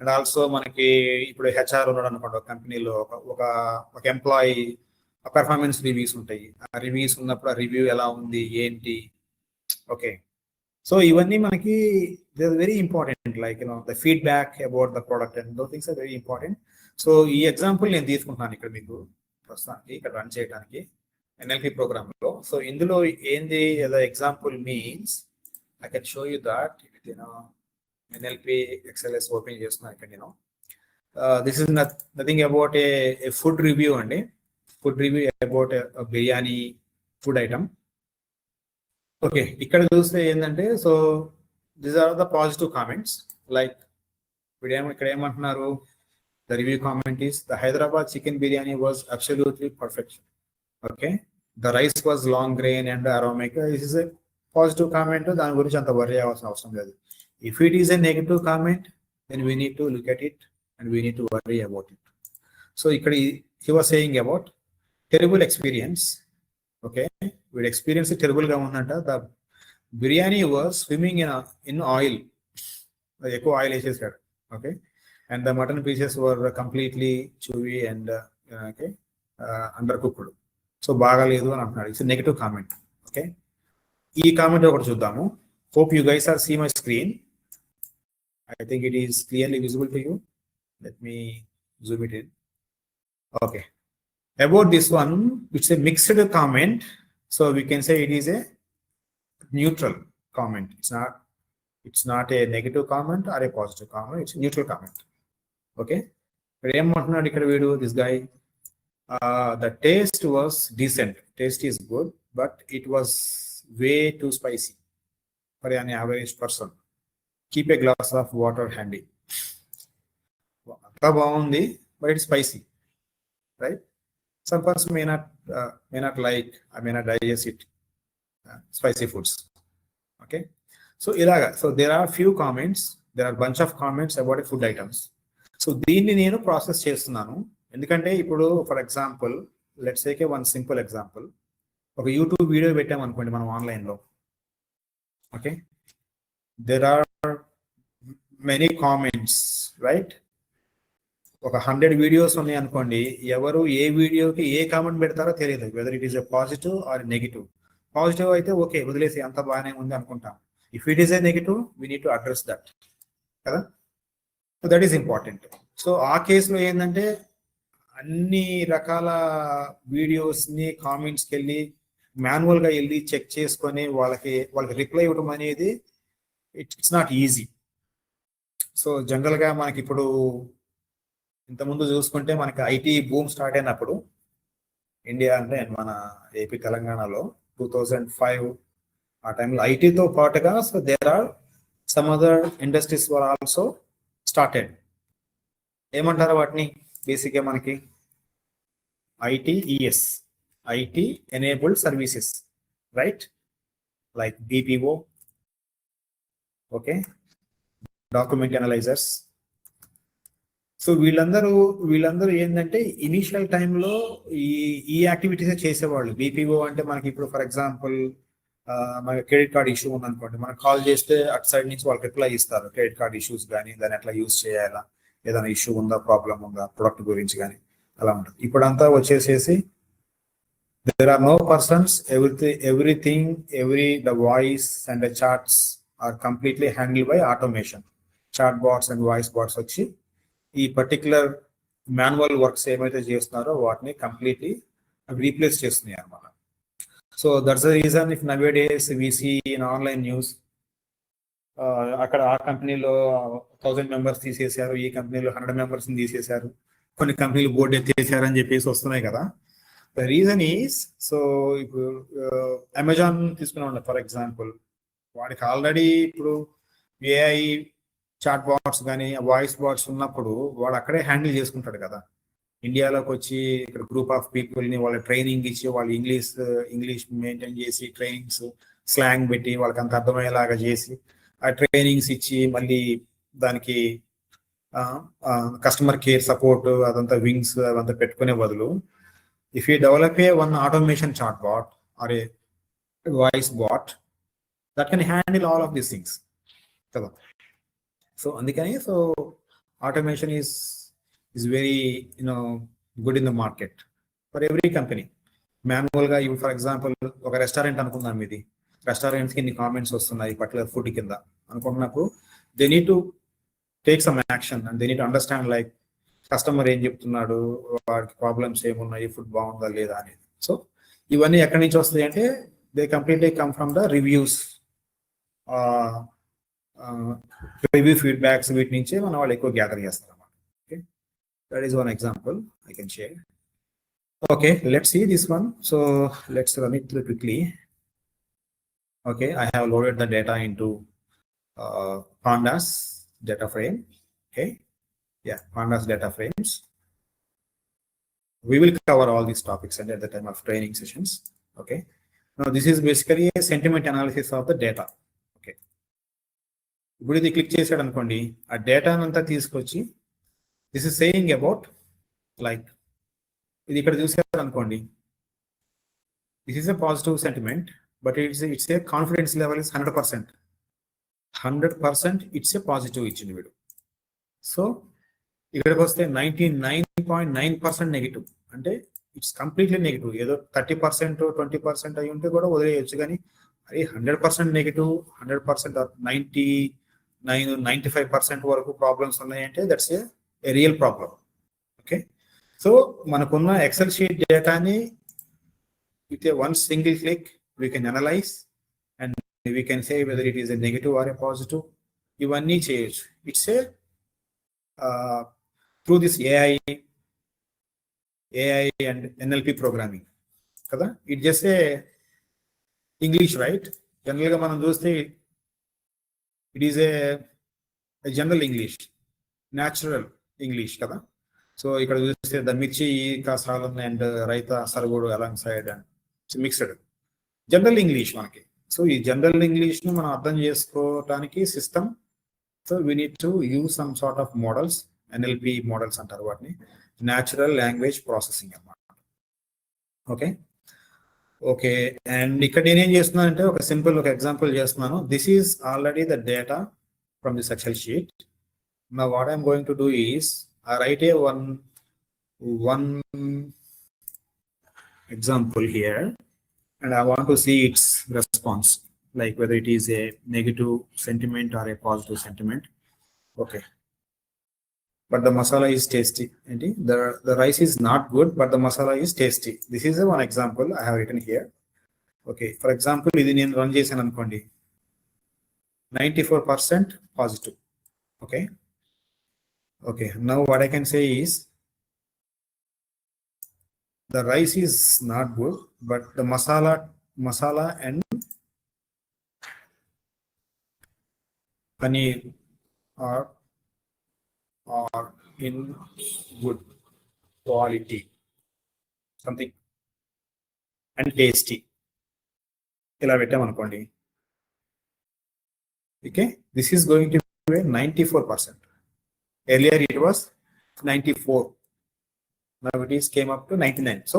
And also మనకి ఇప్పుడు HR ఉన్నాడు అనుకోండి ఒక కంపెనీలో, ఒక ఎంప్లాయీ పెర్ఫార్మెన్స్ రివ్యూస్ ఉంటాయి. ఆ రివ్యూస్ ఉన్నప్పుడు ఆ రివ్యూ ఎలా ఉంది ఏంటి, ఓకే. సో ఇవన్నీ మనకి very important, like the feedback about the product and those things are very important. So ఈ ఎగ్జాంపుల్ నేను తీసుకుంటున్నాను ఇక్కడ మీకు ప్రస్తుతానికి ఇక్కడ రన్ చేయడానికి ఎన్ఎల్పి ప్రోగ్రామ్లో. సో ఇందులో ఏంది example means I can show you that NLP XLS open చేస్తున్నా ఇక్కడ నేను. This is nothing about a food review అండి. Food review about biryani food item. Okay, ఇక్కడ చూస్తే ఏంటంటే, so these are the positive comments. Like ఇక్కడ ఏమంటున్నారు, the review comment is the Hyderabad chicken biryani was absolutely perfection. Okay, the rice was long grain and aromatic. This is a positive comment, దాని గురించి అంత worry అవ్వాల్సిన అవసరం లేదు. If it is a negative comment, then we need to look at it and we need to worry about it. So ఇక్కడ he was saying about terrible experience. Okay, వీడి experience terrible గా ఉందంట. The biryani was swimming in oil, ఎక్కువ oil వేసేసాడు. Okay, and the mutton pieces were completely chewy and okay under cooked. So బాగాలేదు అని అంటున్నాడు. It's negative comment. Okay, ఈ comment ఒకటి చూద్దాము. Hope you guys are see my screen. I think it is clearly visible to you. Let me zoom it in. Okay, about this one, it's a mixed comment, so we can say it is a neutral comment. It's not a negative comment or a positive comment, it's a neutral comment. Okay, this guy, the taste was decent, taste is good, but it was way too spicy for an average person. Keep a glass of water handy. But it's spicy, right? Some person may not like, I may not digest it, spicy foods. Okay, so ilaga, so there are few comments, there are bunch of comments about food items. So దీన్ని నేను process చేస్తున్నాను. ఎందుకంటే ఇప్పుడు for example let's take one simple example. ఒక YouTube video పెట్టాం అనుకోండి మనం ఆన్లైన్లో. Okay, there are many comments, right? ఒక 100 వీడియోస్ ఉన్నాయి అనుకోండి, ఎవరు ఏ వీడియోకి ఏ కామెంట్ పెడతారో తెలియదు, whether it is a positive or negative. Positive అయితే ఓకే వదిలేసి అంత బాగానే ఉంది అనుకుంటాం. If it is a negative, we need to address that కదా. That is important. సో ఆ కేసులో ఏంటంటే అన్ని రకాల వీడియోస్ని కామెంట్స్కి వెళ్ళి మాన్యువల్గా వెళ్ళి చెక్ చేసుకొని వాళ్ళకి రిప్లై ఇవ్వడం అనేది ఇట్స్ నాట్ ఈజీ. సో జనరల్గా మనకి ఇప్పుడు ఇంతకుముందు చూసుకుంటే మనకి ఐటీ బూమ్ స్టార్ట్ అయినప్పుడు ఇండియా అంటే మన ఏపీ తెలంగాణలో 2005 ఆ టైంలో ఐటీతో పాటుగా so there are some other industries were also started. ఏమంటారు వాటిని బేసిక్గా మనకి ITES, IT enabled services, right? Like BPO, okay, document analysers. So వీళ్ళందరూ ఏంటంటే ఇనీషియల్ టైంలో ఈ యాక్టివిటీసే చేసేవాళ్ళు. బీపీఓ అంటే మనకి ఇప్పుడు ఫర్ ఎగ్జాంపుల్ మనకి క్రెడిట్ కార్డ్ ఇష్యూ ఉందనుకోండి, మనకు కాల్ చేస్తే అటు సైడ్ నుంచి వాళ్ళు రిప్లై ఇస్తారు, క్రెడిట్ కార్డ్ ఇష్యూస్ కానీ, దాన్ని ఎట్లా యూజ్ చేయాలా, ఏదైనా ఇష్యూ ఉందా, ప్రాబ్లం ఉందా, ప్రొడక్ట్ గురించి కానీ అలా ఉంటుంది. ఇప్పుడంతా వచ్చేసేసి there are no persons, everything, the voice and the chats are completely handled by automation. Chat bots and voice bots వచ్చి ఈ పర్టికులర్ మాన్యువల్ వర్క్స్ ఏమైతే చేస్తున్నారో వాటిని కంప్లీట్లీ రీప్లేస్ చేస్తున్నాయి అన్నమాట. So that's the reason if nowadays we see in online news, అక్కడ ఆ కంపెనీలో 1000 మెంబర్స్ తీసేశారు, ఈ కంపెనీలో 100 మెంబర్స్ని తీసేశారు, కొన్ని కంపెనీలు బోర్డు ఎత్తేసారు అని చెప్పేసి వస్తున్నాయి కదా. The reason is, so ఇప్పుడు అమెజాన్ తీసుకున్నాం ఫర్ ఎగ్జాంపుల్, వాడికి ఆల్రెడీ ఇప్పుడు ఏఐ చాట్ బాట్స్ కానీ వాయిస్ బాట్స్ ఉన్నప్పుడు వాడు అక్కడే హ్యాండిల్ చేసుకుంటాడు కదా. ఇండియాలోకి వచ్చి ఇక్కడ గ్రూప్ ఆఫ్ పీపుల్ని వాళ్ళ ట్రైనింగ్ ఇచ్చి వాళ్ళు ఇంగ్లీష్ మెయింటైన్ చేసి ట్రైనింగ్స్ స్లాంగ్ పెట్టి వాళ్ళకి అంత అర్థమయ్యేలాగా చేసి ఆ ట్రైనింగ్స్ ఇచ్చి మళ్ళీ దానికి కస్టమర్ కేర్ సపోర్ట్ అదంతా వింగ్స్ అదంతా పెట్టుకునే బదులు, if you develop one automation chatbot or a voice bot that can handle all of these things. So andikani, so automation is very good in the market for every company. Manual ga, you for example oka restaurant anukundam, idi restaurants ki comments vastunayi particular food kinda anukunnappudu, they need to take some action and they need to understand like customer ఏం చెప్తున్నాడు, వాడికి problems ఏమున్నాయి, food బాగుందా లేదా అనేది. So ఇవన్నీ ఎక్కడి నుంచి వస్తాయి అంటే they completely come from the reviews, review feedbacks, వీటి నుంచే మనం వాళ్ళు ఎక్కువ గ్యాదర్ చేస్తారు అన్నమాట. Okay, that is one example I can share. Okay, let's see this one. So let's run it through quickly. Okay, I have loaded the data into pandas data frame. Okay, yeah, pandas data frames. We will cover all these topics and at the time of training sessions. Okay, now this is basically a sentiment analysis of the data. Okay, ఇప్పుడు ఇది click చేసాడు అనుకోండి, ఆ data అంతా తీసుకొచ్చి this is saying about like, ఇది ఇక్కడ చూసారు అనుకోండి, this is a positive sentiment but it's a confidence level is 100%. 100% it's a positive ఇచ్చింది వీడు. సో ఇక్కడికి వస్తే 99.9% నెగిటివ్, అంటే ఇట్స్ కంప్లీట్లీ నెగిటివ్. ఏదో 30% 20% అయి ఉంటే కూడా వదిలేయచ్చు, కానీ అది 100% నెగిటివ్, 100% 95% వరకు ప్రాబ్లమ్స్ ఉన్నాయంటే that's a real problem. Okay, so మనకున్న ఎక్సెల్ షీట్ డేటాని with a one single click we can analyse and we can say whether it is a negative or a positive. ఇవన్నీ చేయొచ్చు. It's a through this AI and NLP programming kada. It just a English, right? Generally ga manam chuste it is a general English, natural English kada. So ikkada chuste the mirchi ka salam and raita sargodu alongside and it's mixed general English manaki. So ee general English nu manam ardham chesukodaniki system, so we need to use some sort of models, NLP models అంటారు వాటిని, natural language processing అన్నమాట. Okay, okay, and ఇక్కడ నేనేం చేస్తున్నాను అంటే ఒక simple ఒక example చేస్తున్నాను. This is already the data from this Excel sheet. Now what I'm going to do is I write a one example here and I want to see its response, like whether it is a negative sentiment or a positive sentiment. Okay, but the masala is tasty. The rice is not good, but the masala is tasty. This is one example I have written here. Okay, for example, ఇది నేను run చేశాను అనుకోండి, 94% positive. Okay, okay, now what I can say is the rice is not good, but the masala and paneer are in good quality, something, and tasty. ఇలా పెట్టామనుకోండి, okay, this is going to be 94%. Earlier it was 94. Now it is came up to 99. So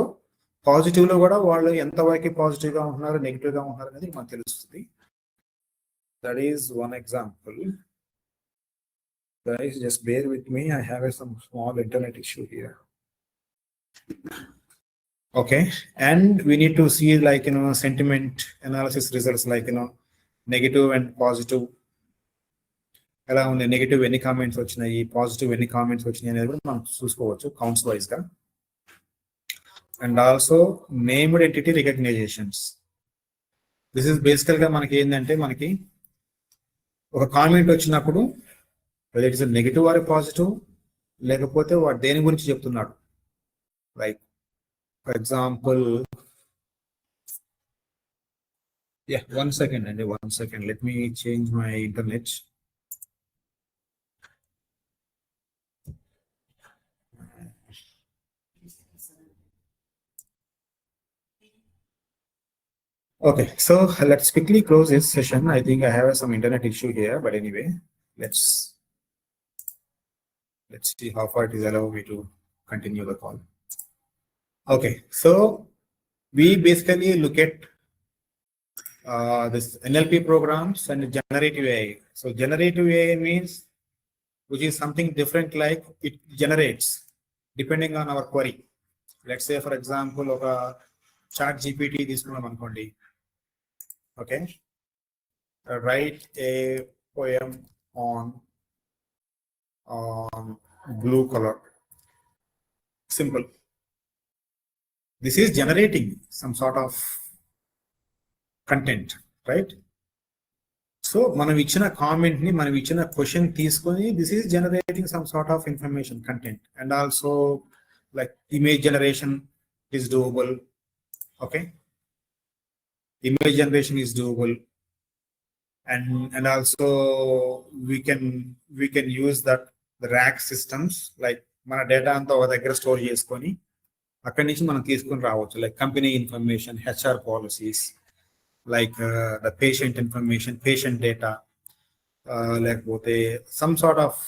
positive లో కూడా వాళ్ళు ఎంత వరకు positive గా ఉంటున్నారు, negative గా ఉంటున్నారు అనేది మనకు తెలుస్తుంది. That is one example. Guys, just bear with me. I have some small internet issue here. Okay, and we need to see like sentiment analysis results, like negative and positive. ఎలా ఉంది, negative ఎన్ని comments వచ్చినాయి, positive ఎన్ని comments వచ్చినాయి అనేది కూడా మనం చూసుకోవచ్చు కౌంట్స్ వైజ్ గా. And also named entity recognitions. This is బేసికల్ గా మనకి ఏంటంటే, మనకి ఒక కామెంట్ వచ్చినప్పుడు whether it is a negative or a positive, లేకపోతే వాడు దేని గురించి చెప్తున్నాడు, like For example, yeah, 1 second, and 1 second. Let me change my internet. Okay, so let's quickly close this session. I think I have some internet issue here, but anyway, let's see how far it is allow me to continue the call. Okay, so we basically look at this NLP programs and generative AI. So generative AI means which is something different, like it generates depending on our query. Let's say, for example, of a chat GPT, this one, okay, write a poem on blue color. Simple. This is generating some sort of content, right? So మనం ఇచ్చిన comment ని మనం ఇచ్చిన question తీసుకొని this is generating some sort of information content, and also like image generation is doable. Okay, image generation is doable, and also we can use that the rack systems, like మన data అంతా ఒక దగ్గర store చేసుకొని అక్కడి నుంచి మనం తీసుకొని రావచ్చు, like company information, HR policies, like the patient information, patient data, లేకపోతే some sort of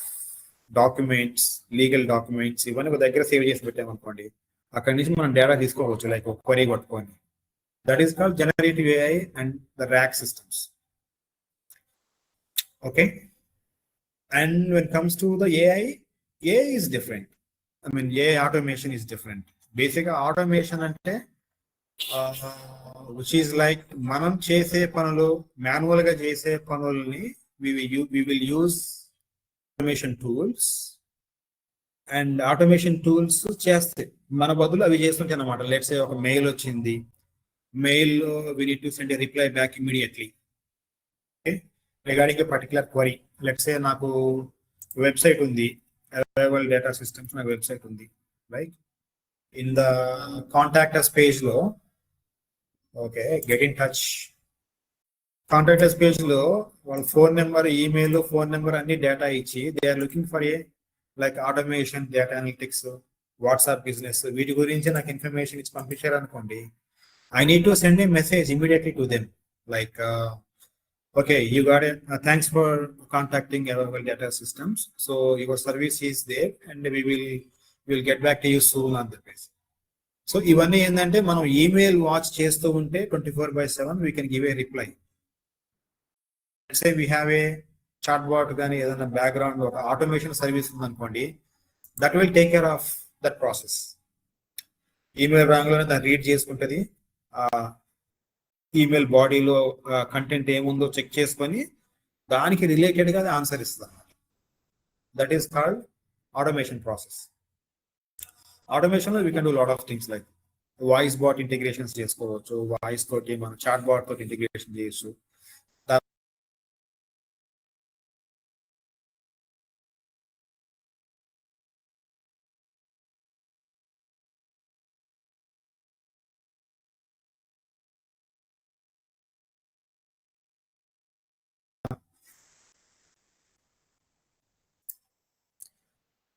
documents, legal documents, ఇవన్నీ ఒక దగ్గర సేవ్ చేసి పెట్టామనుకోండి, అక్కడి నుంచి మనం డేటా తీసుకోవచ్చు, లైక్ ఒక క్వరీ కొట్టుకొని. That is called generative AI and the rack systems. Okay, and when comes to the AI is different. I mean AI automation is different. బేసిక్గా ఆటోమేషన్ అంటే which is like మనం చేసే పనులు, manual గా చేసే పనుల్ని we will use automation tools, and automation tools చేస్తే మన బదులు అవి చేస్తుంటాయి అన్నమాట. లెట్స్ సే ఒక మెయిల్ వచ్చింది, మెయిల్ లో we need to send a reply back immediately, okay, regarding a particular query. Let's say నాకు వెబ్సైట్ ఉంది, Avowal Data Systems నాకు వెబ్సైట్ ఉంది, right? In the contact us page లో, okay, get in touch contact us page లో వాళ్ళ phone number, email, phone number అన్ని data ఇచ్చి they are looking for a like automation, data analytics, WhatsApp business, వీటి గురించి నాకు ఇన్ఫర్మేషన్ ఇచ్చి పంపించారు అనుకోండి. I need to send a message immediately to them, like okay, you got A, thanks for contacting available data systems, so your service is there and will get back to you soon on the base. So ఇవన్నీ ఏంటంటే మనం email watch చేస్తూ ఉంటే 24/7 we can give a reply. Say we have a chat bot కానీ ఏదైనా background ఒక automation service ఉందనుకోండి, that will take care of that process. Email రాగానే దాన్ని రీడ్ చేసుకుంటుంది, ఈమెయిల్ బాడీలో కంటెంట్ ఏముందో చెక్ చేసుకొని దానికి రిలేటెడ్గా అది ఆన్సర్ ఇస్తుంది. That is called automation process. ఆటోమేషన్లో we can do lot of things, like voice bot integrations చేసుకోవచ్చు, వాయిస్ తోటి మనం చాట్ బాట్ తోటి ఇంటిగ్రేషన్ చేయొచ్చు.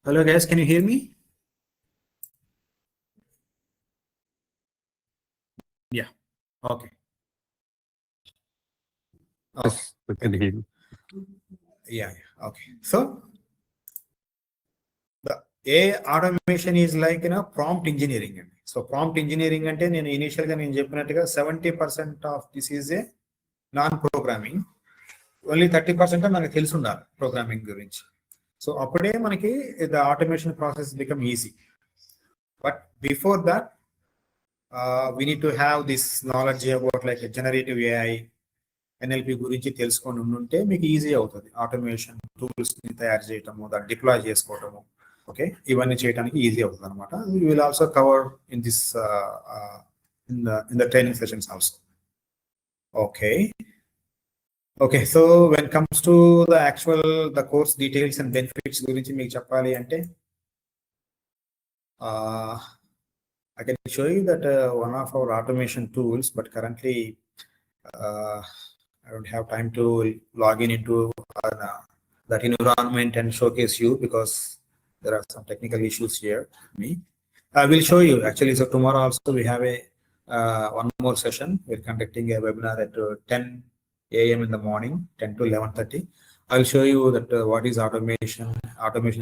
Hello guys, can you hear me? Yeah. Okay. Yes, we can hear you. Yeah. Okay. So the AI automation is like prompt engineering. So prompt engineering అంటే నేను initial గా నేను చెప్పినట్టుగా 70% of this is a non programming, only 30% మనకు తెలిసి ఉండాలి programming గురించి. So అప్పుడే మనకి the automation process become easy. But before that we need to have this knowledge about like generative AI, NLP గురించి తెలుసుకొని ఉంటే మీకు ఈజీ అవుతుంది ఆటోమేషన్ టూల్స్ ని తయారు చేయటము, దాన్ని డిప్లాయ్ చేసుకోవటము. ఓకే, ఇవన్నీ చేయడానికి ఈజీ అవుతుంది అనమాట. We will also cover in this in the training sessions also. Okay, so when it comes to the actual the course details and benefits గురించి మీకు చెప్పాలి అంటే I can show you that one of our automation tools, but currently I don't have time to log in into that environment and showcase you because there are some technical issues here. I will show you actually. So tomorrow also we have a one more session. We're conducting a webinar at 10 a.m. in the morning, 10 to 11:30. I'll show you that what is automation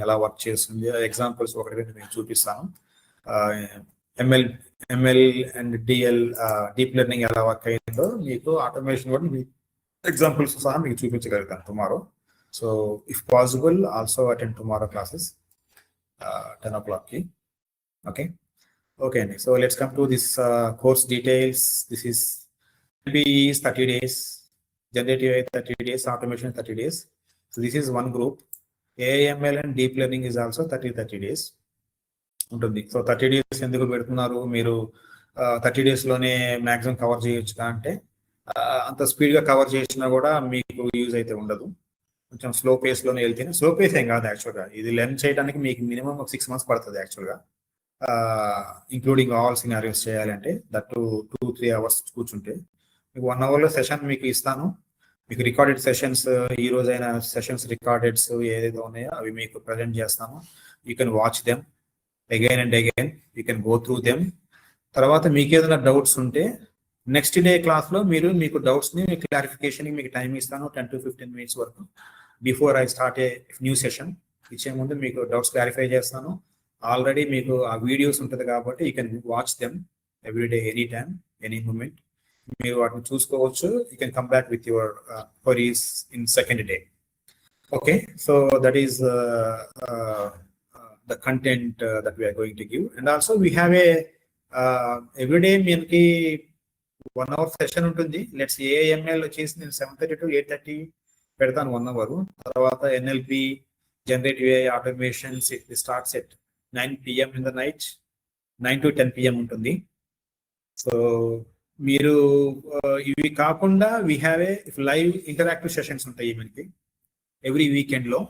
ఎలా work చేస్తుంది examples ఒకటి నేను చూపిస్తాను. ML and DL deep learning ఎలా work అయ్యిందో మీకు automation కూడా examples సహా మీకు చూపించగలుగుతాను tomorrow. So if possible also attend tomorrow classes 10 o'clock. Okay. So let's come to this course details. This is NLP is 30 days, generative AI 30 days, automation 30 days. So this is one group. AML and deep learning is also 30 days ఉంటుంది. So 30 days ఎందుకు పెడుతున్నారు మీరు 30 days లోనే maximum cover చేయొచ్చు అంటే అంత speed గా cover చేసినా కూడా మీకు యూజ్ అయితే ఉండదు. కొంచెం స్లో పేస్ లోనే వెళ్తేనే, స్లో పేస్ ఏం కాదు యాక్చువల్గా, ఇది లెర్న్ చేయడానికి మీకు మినిమం 6 months పడుతుంది యాక్చువల్గా, ఇంక్లూడింగ్ ఆల్ సినారియోస్ చేయాలంటే. దట్ 2-3 hours కూర్చుంటే మీకు 1 hour లో సెషన్ మీకు ఇస్తాను. మీకు రికార్డెడ్ సెషన్స్, ఈ రోజైన సెషన్స్ రికార్డెడ్స్ ఏదైతే ఉన్నాయో అవి మీకు ప్రజెంట్ చేస్తాము. You can watch them again and again, you can go through them. తర్వాత మీకు ఏదైనా డౌట్స్ ఉంటే నెక్స్ట్ డే క్లాస్లో మీకు డౌట్స్ని క్లారిఫికేషన్కి మీకు టైం ఇస్తాను 10 to 15 minutes వరకు. Before I start a new session ఇచ్చే ముందు మీకు డౌట్స్ క్లారిఫై చేస్తాను. ఆల్రెడీ మీకు ఆ వీడియోస్ ఉంటుంది కాబట్టి you can watch them every day, any time, any moment. మీరు వాటిని చూసుకోవచ్చు. You can come back with your queries in second day. Okay, so that is the content that we are going to give. And also we have a every day మనకి 1 hour session ఉంటుంది. Let's AML వచ్చేసి నేను 7:30 to 8:30 పెడతాను 1 hour. తర్వాత NLP, Generative AI automations, it starts at 9 PM in the night, 9 to 10 PM ఉంటుంది. So మీరు ఇవి కాకుండా we have A live interactive sessions ఉంటాయి మనకి ఎవ్రీ వీకెండ్ లో.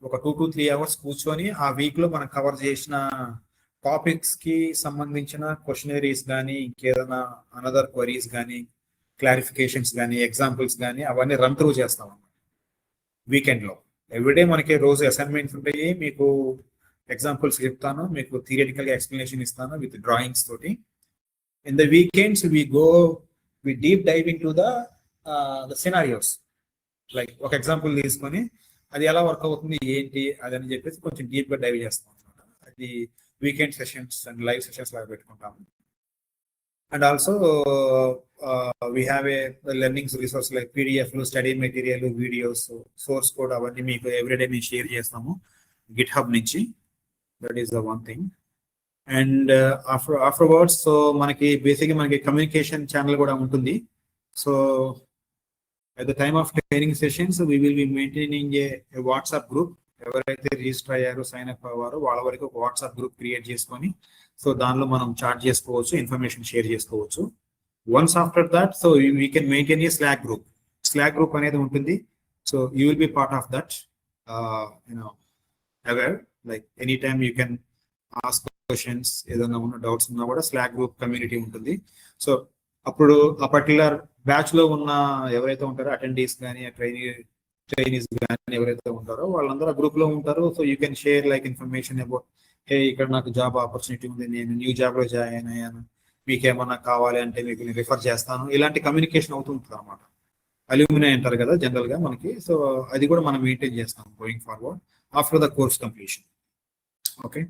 ఒక 2 to 3 hours కూర్చొని ఆ వీక్ లో మనం కవర్ చేసిన టాపిక్స్ కి సంబంధించిన క్వశ్చనరీస్ కానీ, ఇంకేదైనా అనదర్ క్వరీస్ కానీ, క్లారిఫికేషన్స్ కానీ, ఎగ్జాంపుల్స్ కానీ అవన్నీ రన్ త్రూ చేస్తాం అన్నమాట వీకెండ్ లో. ఎవ్రీడే మనకి రోజు అసైన్మెంట్స్ ఉంటాయి. మీకు ఎగ్జాంపుల్స్ చెప్తాను, మీకు థియరిటికల్ గా ఎక్స్ప్లెనేషన్ ఇస్తాను విత్ డ్రాయింగ్స్ తోటి. In the weekends, we deep dive into the scenarios. Like ఒక ఎగ్జాంపుల్ తీసుకొని అది ఎలా వర్క్ అవుతుంది ఏంటి అదని చెప్పేసి కొంచెం డీప్ గా డైవ్ చేస్తాం అనమాట. అది weekend sessions and live sessions లాగా పెట్టుకుంటాము. And also we have a learnings resource like పీడిఎఫ్లు, study material, videos, source code అవన్నీ మీకు ఎవ్రీడే మేము షేర్ చేస్తాము గిట్ హబ్ నుంచి. That is the one thing. And afterwards so మనకి బేసిక్గా మనకి కమ్యూనికేషన్ ఛానల్ కూడా ఉంటుంది. So at the time of training sessions we will be maintaining a WhatsApp group. ఎవరైతే రిజిస్టర్ అయ్యారో, సైన్ అప్ అవ్వారో వాళ్ళ వరకు ఒక వాట్సాప్ గ్రూప్ క్రియేట్ చేసుకొని సో దానిలో మనం చాట్ చేసుకోవచ్చు, ఇన్ఫర్మేషన్ షేర్ చేసుకోవచ్చు. Once after that so we can maintain a slack group అనేది ఉంటుంది. So you will be part of that, aware like any time you can ask questions, ఏదైనా ఉన్న doubts ఉన్నా కూడా స్లాక్ గ్రూప్ కమ్యూనిటీ ఉంటుంది. So అప్పుడు ఆ పర్టికులర్ బ్యాచ్ లో ఉన్న ఎవరైతే ఉంటారో అటెండీస్ కానీ, ట్రైనీస్ కానీ ఎవరైతే ఉంటారో వాళ్ళందరూ గ్రూప్ లో ఉంటారు. So you can share like information about hey ఇక్కడ నాకు జాబ్ ఆపర్చునిటీ ఉంది, నేను న్యూ జాబ్ లో జాయిన్ అయ్యాను, మీకు ఏమన్నా కావాలి అంటే మీకు నేను రిఫర్ చేస్తాను. ఇలాంటి కమ్యూనికేషన్ అవుతుంటుంది అనమాట. అల్యూమినై అంటారు కదా జనరల్ గా మనకి. సో అది కూడా మనం మెయింటైన్ చేస్తాం going forward after the course completion. Okay,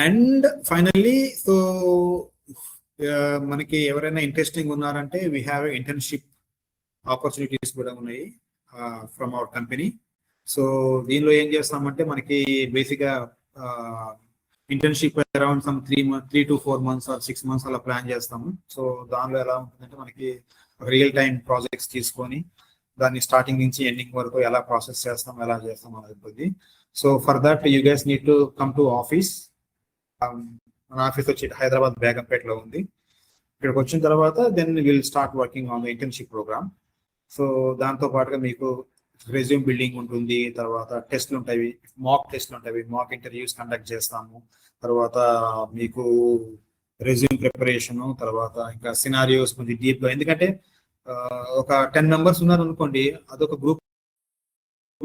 and finally so మనకి ఎవరైనా ఇంట్రెస్టింగ్ ఉన్నారంటే వీ హ్యావ్ ఇంటర్న్షిప్ ఆపర్చునిటీస్ కూడా ఉన్నాయి ఫ్రమ్ అవర్ కంపెనీ. సో దీనిలో ఏం చేస్తామంటే మనకి బేసిక్గా internship around some 3 to 4 months or 6 months అలా ప్లాన్ చేస్తాము. సో దానిలో ఎలా ఉంటుందంటే మనకి రియల్ టైమ్ ప్రాజెక్ట్స్ తీసుకొని దాన్ని స్టార్టింగ్ నుంచి ఎండింగ్ వరకు ఎలా ప్రాసెస్ చేస్తాం, ఎలా చేస్తాం అనేది ఉంటుంది. So for that you guys need to come to office. మన ఆఫీస్ వచ్చి హైదరాబాద్ బేగంపేటలో ఉంది. ఇక్కడికి వచ్చిన తర్వాత then will start working on the internship programme. సో దాంతో పాటుగా మీకు రెజ్యూమ్ బిల్డింగ్ ఉంటుంది, తర్వాత టెస్ట్లు ఉంటాయి, మాక్ టెస్ట్లు ఉంటాయి, మాక్ ఇంటర్వ్యూస్ కండక్ట్ చేస్తాము. తర్వాత మీకు రెజ్యూమ్ ప్రిపరేషన్, తర్వాత ఇంకా సినారియోస్ కొంచెం డీప్గా. ఎందుకంటే ఒక 10 మెంబర్స్ ఉన్నారు అనుకోండి, అదొక గ్రూప్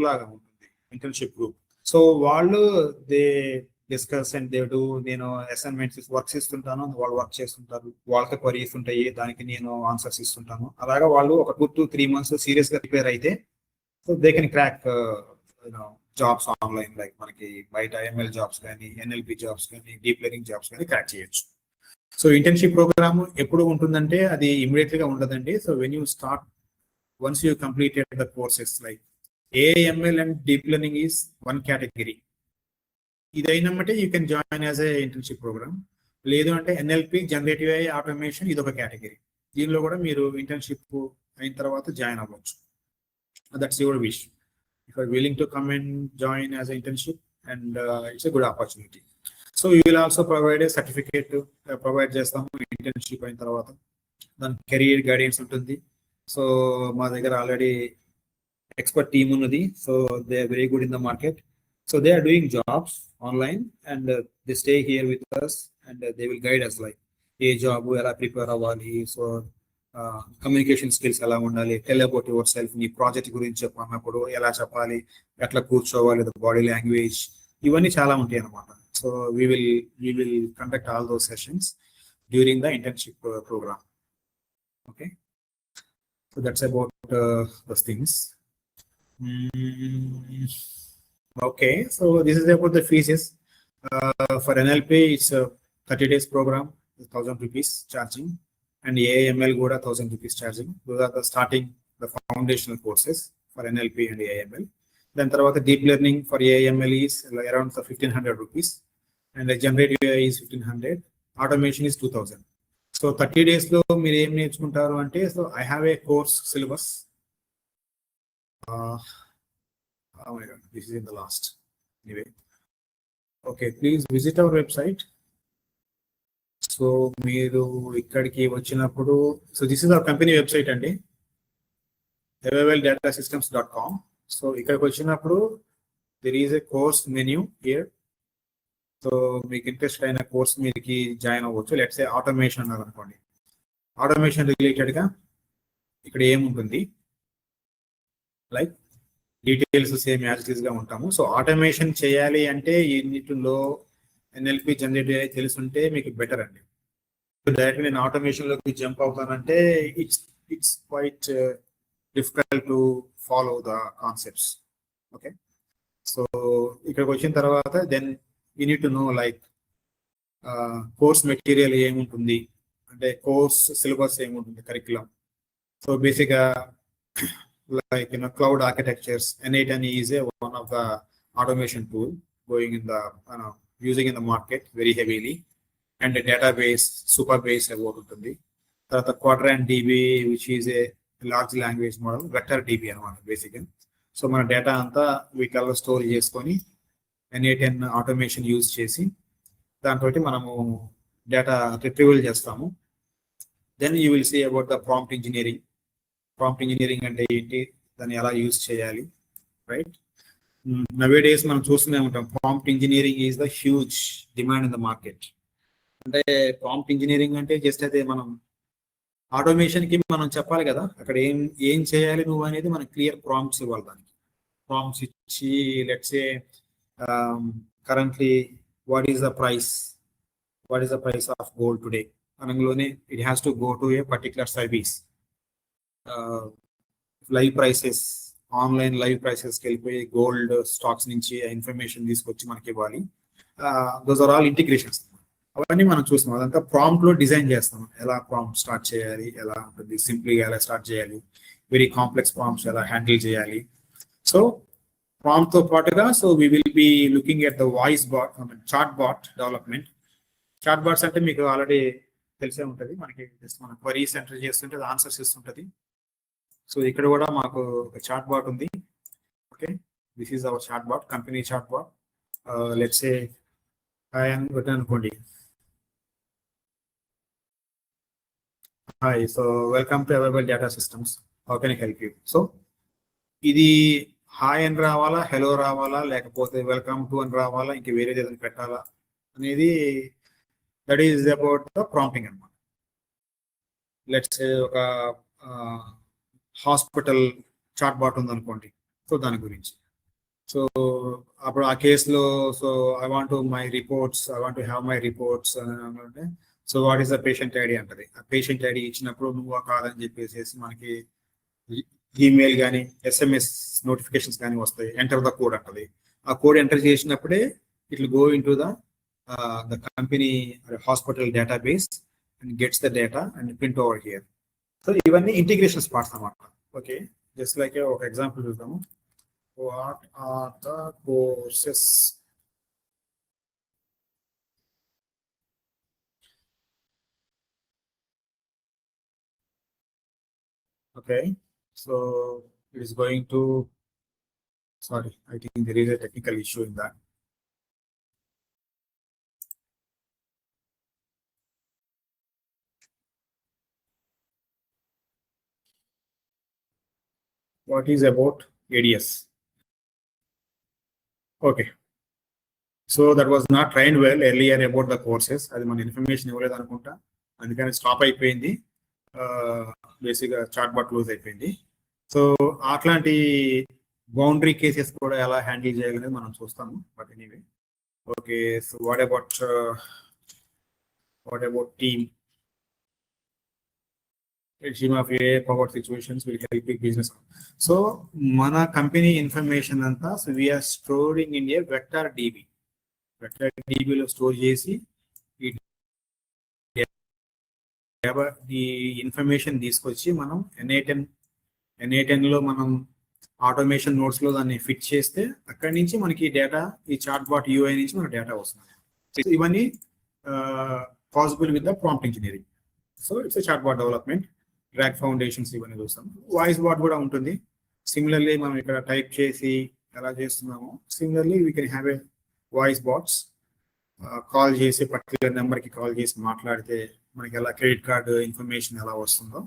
లాగా ఉంటుంది, ఇంటర్న్షిప్ గ్రూప్. సో వాళ్ళు they discuss and they do. నేను అసైన్మెంట్స్ వర్క్స్ ఇస్తుంటాను, వాళ్ళు వర్క్ చేస్తుంటారు, వాళ్ళకి క్వరీస్ ఉంటాయి, దానికి నేను ఆన్సర్స్ ఇస్తుంటాను. అలాగా వాళ్ళు ఒక 2 to 3 months సీరియస్ గా ప్రిపేర్ అయితే so they can crack jobs online, like మనకి బయట ఎంఎల్ జాబ్స్ కానీ, ఎన్ఎల్పి జాబ్స్ కానీ, డీప్ లెర్నింగ్ జాబ్స్ కానీ క్రాక్ చేయొచ్చు. సో ఇంటర్న్షిప్ ప్రోగ్రామ్ ఎప్పుడు ఉంటుందంటే అది ఇమీడియట్ గా ఉండదండి. So when you start, once you completed the courses, like AML and deep learning is one category. ఇదైనమంటే you can join as a internship program. లేదు అంటే NLP, జనరేటివ్ AI, ఆటోమేషన్, ఇది ఒక కేటగిరీ. దీనిలో కూడా మీరు ఇంటర్న్షిప్ అయిన తర్వాత జాయిన్ అవ్వచ్చు. That's your wish. If are willing to come and join as internship, and it's a good opportunity. So you will also provide a certificate provide చేస్తాము internship అయిన తర్వాత. దాని కెరీర్ గైడెన్స్ ఉంటుంది. సో మా దగ్గర ఆల్రెడీ expert team ఉన్నది. So they are very good in the market. So they are doing jobs online, and they stay here with us, and they will guide us, like A job ఎలా prepare అవ్వాలి, so communication skills ఎలా ఉండాలి, tell about your self, నీ project గురించి చెప్పన్నప్పుడు ఎలా చెప్పాలి, ఎట్లా కూర్చోవాలి, బాడీ లాంగ్వేజ్, ఇవన్నీ చాలా ఉంటాయి అన్నమాట. So we will conduct all those sessions during the internship programme. Okay, so that's about those things. Okay, so this is about the fees. For NLP, it's a 30 days program, 1,000 rupees charging, and AML Goda 1,000 rupees charging. Those are the starting, the foundational courses for NLP and AML. Then the deep learning for AML is around 1,500 rupees, and the generative AI is 1,500. Automation is 2,000. So 30 days lo meer em నేర్చుకుంటారు అంటే, so I have a course syllabus. Oh my God, this is in the last. Anyway, okay, please visit our website. So మీరు ఇక్కడికి వచ్చినప్పుడు, so this is our company website అండి, avowaldatasystems.com. So ఇక్కడికి వచ్చినప్పుడు there is a course menu here. So మీకు interest అయిన course మీరుకి join అవ్వచ్చు. Let's say automation అన్నారు అనుకోండి, ఆటోమేషన్ రిలేటెడ్గా ఇక్కడ ఏముంటుంది, like details same as it is గా ఉంటాము. సో ఆటోమేషన్ చేయాలి అంటే ఇన్నిటిలో NLP, జనరేటివ్ AI తెలుసుంటే మీకు బెటర్ అండి. డైరెక్ట్ నేను ఆటోమేషన్ లోకి జంప్ అవుతానంటే it's quite difficult to follow the concepts. Okay, so ఇక్కడికి వచ్చిన తర్వాత then you need to know like course material ఏముంటుంది, అంటే కోర్స్ సిలబస్ ఏముంటుంది, కరికులం. సో బేసిక్గా like cloud architectures, N8N is one of the automation tool going in the using in the market very heavily, and a database, Superbase about ఉంటుంది. తర్వాత Quadrant DB, which is a large language model, vector DB అనమాట బేసిక్గా. So మన data అంతా వీటిలో store చేసుకొని N8N automation use చేసి దాంతో మనము డేటా రిట్రీవల్ చేస్తాము. Then you will see about the prompt engineering. Prompt engineering అంటే ఏంటి, దాన్ని ఎలా యూజ్ చేయాలి, రైట్? నవే డేస్ మనం చూస్తూనే ఉంటాం, prompt engineering is the huge demand in the market. అంటే ప్రాంప్ట్ ఇంజనీరింగ్ అంటే జస్ట్ అయితే మనం ఆటోమేషన్ కి మనం చెప్పాలి కదా, అక్కడ ఏం చేయాలి నువ్వు అనేది మనం క్లియర్ ప్రాంప్ట్స్ ఇవ్వాలి. దానికి ప్రాంప్ట్స్ ఇచ్చి let's say currently what is the price of gold today అనగానే it has to go to a particular service. Live prices, online live ప్రైసెస్కి వెళ్ళిపోయి గోల్డ్ స్టాక్స్ నుంచి ఇన్ఫర్మేషన్ తీసుకొచ్చి మనకి ఇవ్వాలి. Those are all integrations. అవన్నీ మనం చూస్తాం. అదంతా ప్రాంప్ట్ లో డిజైన్ చేస్తాం. ఎలా ప్రాంప్ట్ స్టార్ట్ చేయాలి, ఎలా ఉంటుంది, సింపుల్గా ఎలా స్టార్ట్ చేయాలి, వెరీ కాంప్లెక్స్ ప్రాంప్ట్స్ ఎలా హ్యాండిల్ చేయాలి. సో ప్రాంప్ట్ తో పాటుగా so we will be looking at the voice bot, chat bot development. Chat bots అంటే మీకు ఆల్రెడీ తెలిసే ఉంటుంది, మనకి జస్ట్ మనం క్వరీస్ ఎంటర్ చేస్తుంటే అది ఆన్సర్స్ ఇస్తుంటుంది. సో ఇక్కడ కూడా మాకు ఒక చాట్ బాట్ ఉంది. Okay, this is our chat bot, company chat bot. Let's say hi అని పెట్టాను అనుకోండి, hi, so welcome to available data systems, how can I help you. So ఇది హాయ్ అని రావాలా, హలో రావాలా, లేకపోతే వెల్కమ్ టు అని రావాలా, ఇంక వేరేది ఏదైనా పెట్టాలా, అనేది that is about the prompting అనమాట. లెట్స్ సే ఒక హాస్పిటల్ చాట్ బాట్ ఉందనుకోండి, సో దాని గురించి. సో అప్పుడు ఆ కేసులో so I want my reports, I want have my reports అంటే so what is the patient ID అంటది. ఆ పేషెంట్ ఐడి ఇచ్చినప్పుడు నువ్వు కాదని చెప్పేసి మనకి ఈమెయిల్ కానీ ఎస్ఎంఎస్ నోటిఫికేషన్స్ కానీ వస్తాయి. ఎంటర్ ద కోడ్ అంటది. ఆ కోడ్ ఎంటర్ చేసినప్పుడే it will go into the company hospital database and gets the data and print over here. So ఇవన్నీ ఇంటిగ్రేషన్స్ పార్ట్స్ అన్నమాట. ఓకే, జస్ట్ లైక్ ఒక example చూద్దాము. What are the courses okay, so it is going to, sorry, I think there is a technical issue in that. What is about ADS? Okay, so that was not trained well earlier about the courses. అది మన information ఇవ్వలేదు అనుకుంటా, అందుకని stop అయిపోయింది. బేసిక్గా chat bot close అయిపోయింది. So అట్లాంటి boundary cases కూడా ఎలా హ్యాండిల్ చేయాలనేది మనం చూస్తాము. But anyway, okay, so what about team? team of AI powered situations will help big business. So మన కంపెనీ ఇన్ఫర్మేషన్ అంతా so we are storing in a vector DB. Vector డిబిలో store చేసి ఈ ఇన్ఫర్మేషన్ తీసుకొచ్చి మనం N8N లో మనం ఆటోమేషన్ నోట్స్ లో దాన్ని ఫిట్ చేస్తే అక్కడి నుంచి మనకి డేటా ఈ చాట్ బాట్ యూఐ నుంచి మనకు డేటా వస్తుంది. ఇవన్నీ possible with the prompt engineering. So it's a chat bot development. RAG foundations ఇవన్నీ చూస్తాం. వాయిస్ బాట్ కూడా ఉంటుంది. సిమిలర్లీ మనం ఇక్కడ టైప్ చేసి ఎలా చేస్తున్నామో similarly we can have a voice bots. Call చేసి పర్టికులర్ నెంబర్కి కాల్ చేసి మాట్లాడితే మనకి ఎలా క్రెడిట్ కార్డు ఇన్ఫర్మేషన్ ఎలా వస్తుందో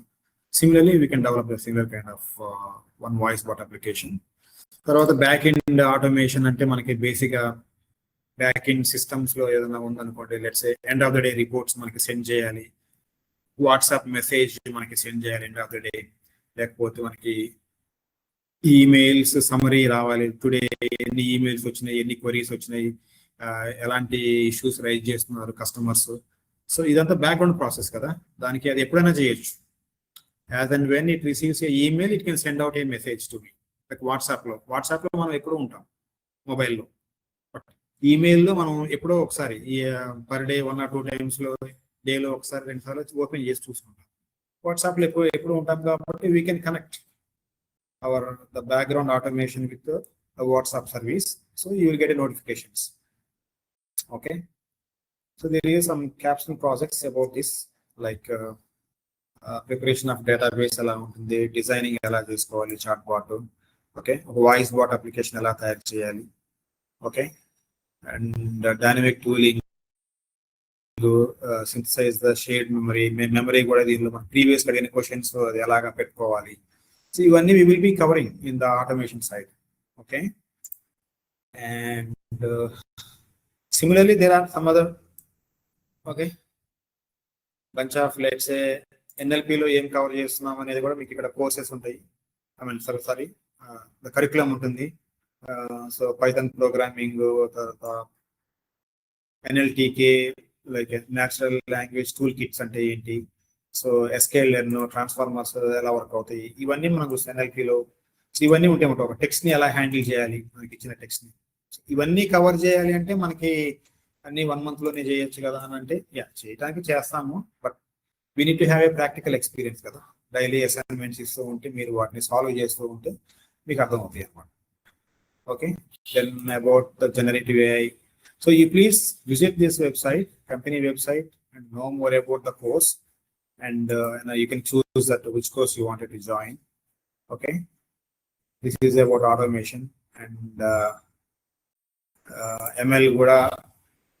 similarly we can develop the similar kind of one voice bot application. తర్వాత బ్యాక్ ఎండ్ ఆటోమేషన్ అంటే మనకి బేసిక్గా బ్యాక్ ఎండ్ సిస్టమ్స్లో ఏదైనా ఉందనుకోండి, let's end of the day reports మనకి సెండ్ చేయాలి, వాట్సాప్ మెసేజ్ మనకి సెండ్ చేయాలి ఎండ్ ఆఫ్ ద డే, లేకపోతే మనకి ఈమెయిల్స్ సమరీ రావాలి, టుడే ఎన్ని ఈమెయిల్స్ వచ్చినాయి, ఎన్ని క్వరీస్ వచ్చినాయి, ఎలాంటి ఇష్యూస్ రైజ్ చేస్తున్నారు కస్టమర్స్. సో ఇదంతా బ్యాక్గ్రౌండ్ ప్రాసెస్ కదా, దానికి అది ఎప్పుడైనా చేయొచ్చు. As and when it receives A email it can send out A message to me. Like వాట్సాప్లో మనం ఎప్పుడూ ఉంటాం మొబైల్లో, బట్ ఈమెయిల్లో మనం ఎప్పుడో ఒకసారి పర్ డే 1 or 2 టైమ్స్లో డేలో ఒకసారి 2 సార్లు ఓపెన్ చేసి చూసుకుంటాం. వాట్సాప్లో ఎప్పుడు ఉంటాం కాబట్టి we can connect the background automation with the WhatsApp service, so you will get a notifications. Okay, so there is some capstone projects about this, like preparation of database ఎలా ఉంటుంది, డిజైనింగ్ ఎలా చేసుకోవాలి chat bot, okay, voice bot application ఎలా తయారు చేయాలి, okay, and dynamic tooling, synthesize the shared memory కూడా దీనిలో మన ప్రీవియస్ అడిగిన క్వశ్చన్స్ అది ఎలాగా పెట్టుకోవాలి. So ivanni we will be covering in the automation side. Okay, and similarly there are some other, okay, bunch of, let's say NLP లో ఏం cover చేస్తున్నాం అనేది కూడా మీకు ఇక్కడ కోర్సెస్ ఉంటాయి. I mean sorry the curriculum ఉంటుంది. సో పైథాన్ ప్రోగ్రామింగ్, తర్వాత NLTK like natural language tool kits అంటే ఏంటి, సో ఎస్కేఎల్ లెర్న్, ట్రాన్స్ఫార్మర్స్ ఎలా వర్క్ అవుతాయి, ఇవన్నీ మనం చూస్తాం NLPలో. సో ఇవన్నీ ఉంటాయి. ఒక టెక్స్ట్ని ఎలా హ్యాండిల్ చేయాలి, మనకి ఇచ్చిన టెక్స్ట్ని, ఇవన్నీ కవర్ చేయాలి అంటే మనకి అన్ని 1 monthలోనే చేయొచ్చు కదా అని అంటే చేయడానికి చేస్తాము, but we need to have a practical experience కదా. డైలీ అసైన్మెంట్స్ ఇస్తూ ఉంటే మీరు వాటిని సాల్వ్ చేస్తూ ఉంటే మీకు అర్థమవుతాయి అన్నమాట. Okay, then about the generative AI. So you please visit this website, company website, and know more about the course. And you can choose that which course you wanted to join. Okay, this is about automation and ML కూడా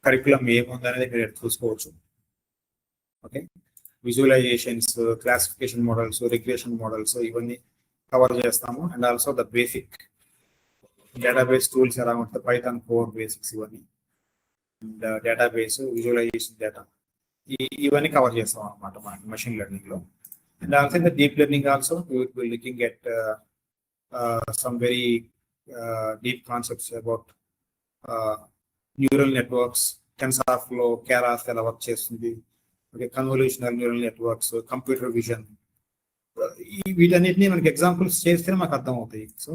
curriculum ఏముందనేది మీరు చూసుకోవచ్చు. Okay, visualizations, classification models, regression models ఇవన్నీ cover చేస్తాము. And also the basic database tools ఎలా ఉంటుంది, Python core basics ఇవన్నీ. database, visualization data. ఇవన్నీ కవర్ చేస్తాం అనమాట machine learning లో. And also in the deep learning also, we will be looking at some very deep concepts about neural networks, TensorFlow, Keras ఎలా work చేస్తుంది, okay, convolutional neural networks, computer vision, వీటన్నిటిని మనకి examples చేస్తేనే మాకు అర్థం అవుతాయి. So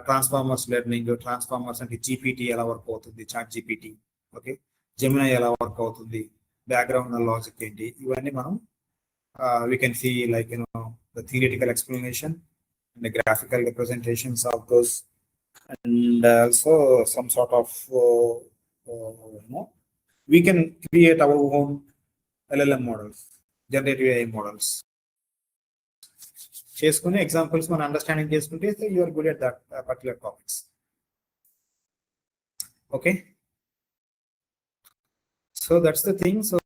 transformers learning, transformers అంటే GPT ఎలా వర్క్ అవుతుంది, చాట్ జీపీటీ, ఓకే, జెమినీ ఎలా వర్క్ అవుతుంది, బ్యాక్గ్రౌండ్ లాజిక్ ఏంటి, ఇవన్నీ మనం we can see, like, the theoretical explanation and the graphical representations of those, and also some sort of we can create our own LLM models, generative AI models. చేసుకుని examples మనం understanding చేసుకుంటే you are good at that particular topics. Okay, so that's the thing. So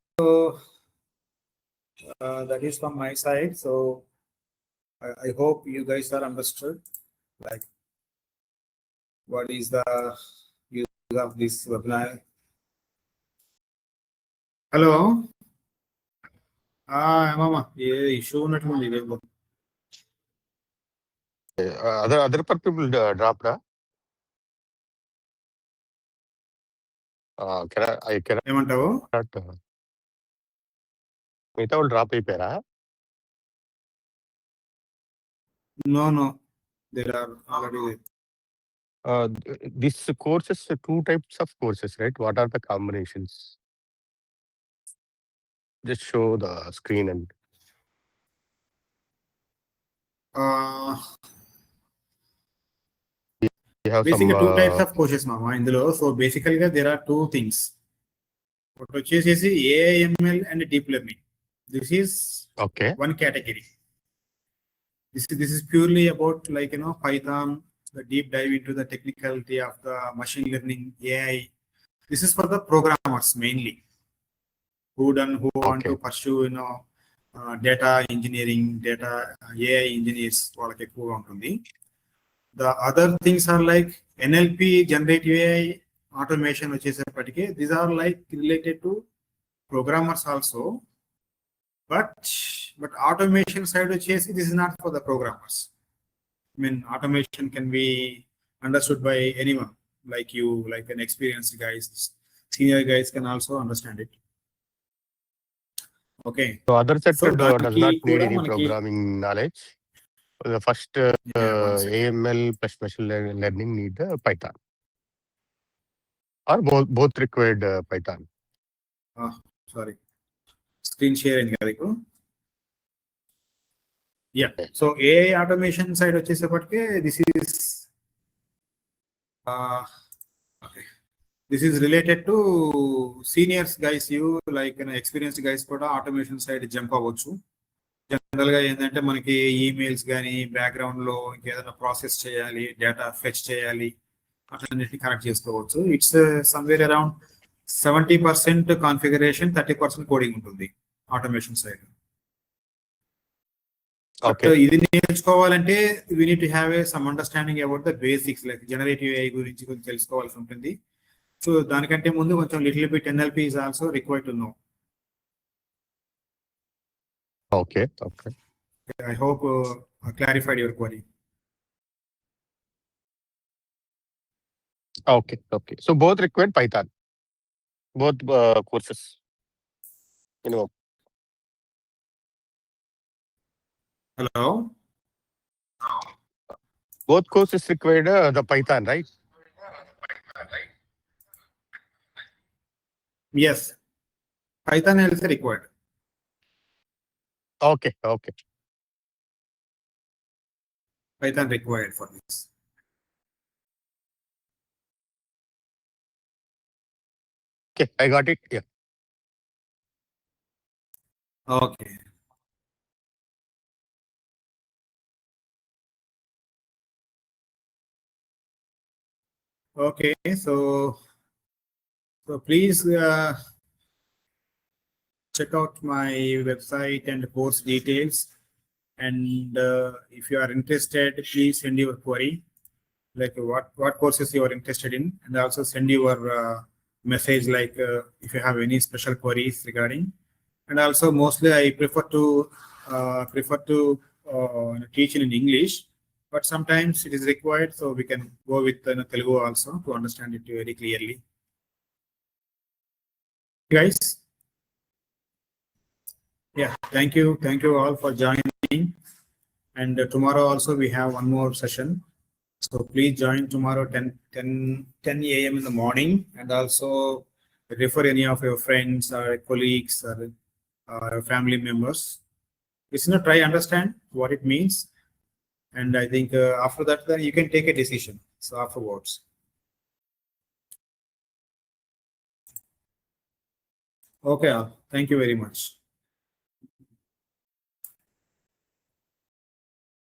that is from my side. So I hope you guys are understood, like, what is the use of this webinar. Hello. Mama, issue ఉన్నట్లుంది ఇదేమో. Other people dropped. Can ఏమంటావు? మిగతా వాళ్ళు drop అయిపోయారా? No, there are already there. This courses, two types of courses, right? What are the combinations? Just show the screen and we have basically some two types of courses, mama, ఇందులో. So బేసికల్ గా there are two things. ఒకటి వచ్చేసి AIML and deep learning. This is okay. one category. This is purely about, like, Python, the deep dive into the technicality of the machine learning, AI. This is for the programmers mainly, who want to pursue, data engineering, data AI engineers వాళ్ళకి ఎక్కువగా ఉంటుంది. The other things are like NLP, generative AI, automation వచ్చేసేపటికి these are like related to programmers also, but automation side వచ్చేసి this is not for the programmers. I mean, automation can be understood by anyone, like you, like an experienced guys, senior guys can also understand it. Okay. So other sector does not need any మనకి programming knowledge. The first AML plus machine learning need Python. Or both required Python. Sorry. Screen sharing కదా ఇప్పుడు. Yeah. So AI automation side వచ్చేసేపటికి this is okay. This is related to seniors guys, you like an experienced guys కూడా automation side jump అవ్వచ్చు. General గా ఏంటంటే మనకి emails కానీ background లో ఇంకేదైనా ప్రాసెస్ చేయాలి, డేటా ఫెచ్ చేయాలి, అట్లన్నిటిని కనెక్ట్ చేసుకోవచ్చు. It's somewhere around 70% configuration, 30% coding ఉంటుంది ఆటోమేషన్ సైడ్. ఇది నేర్చుకోవాలంటే we need to have some understanding about the basics, like generative AI గురించి కొంచెం తెలుసుకోవాల్సి ఉంటుంది. సో దానికంటే ముందు కొంచెం little bit NLP is also required to know. Okay. I hope I clarified your query. Okay. So both required Python. Both courses. Hello? Both courses required the Python, right? Yes. Python is required. Okay. Python required for this. Okay, I got it. Yeah. Okay. Okay, so please check out my website and course details. And if you are interested, please send your query, like what courses you are interested in, and also send your message like if you have any special queries regarding. And also mostly I prefer to teach in English, but sometimes it is required, so we can go with Telugu also to understand it very clearly. Guys, yeah, thank you all for joining. And tomorrow also we have one more session. So please join tomorrow 10 a.m. in the morning, and also refer any of your friends or colleagues or family members. Just try understand what it means, and I think after that then you can take a decision. So afterwards. Okay, thank you very much.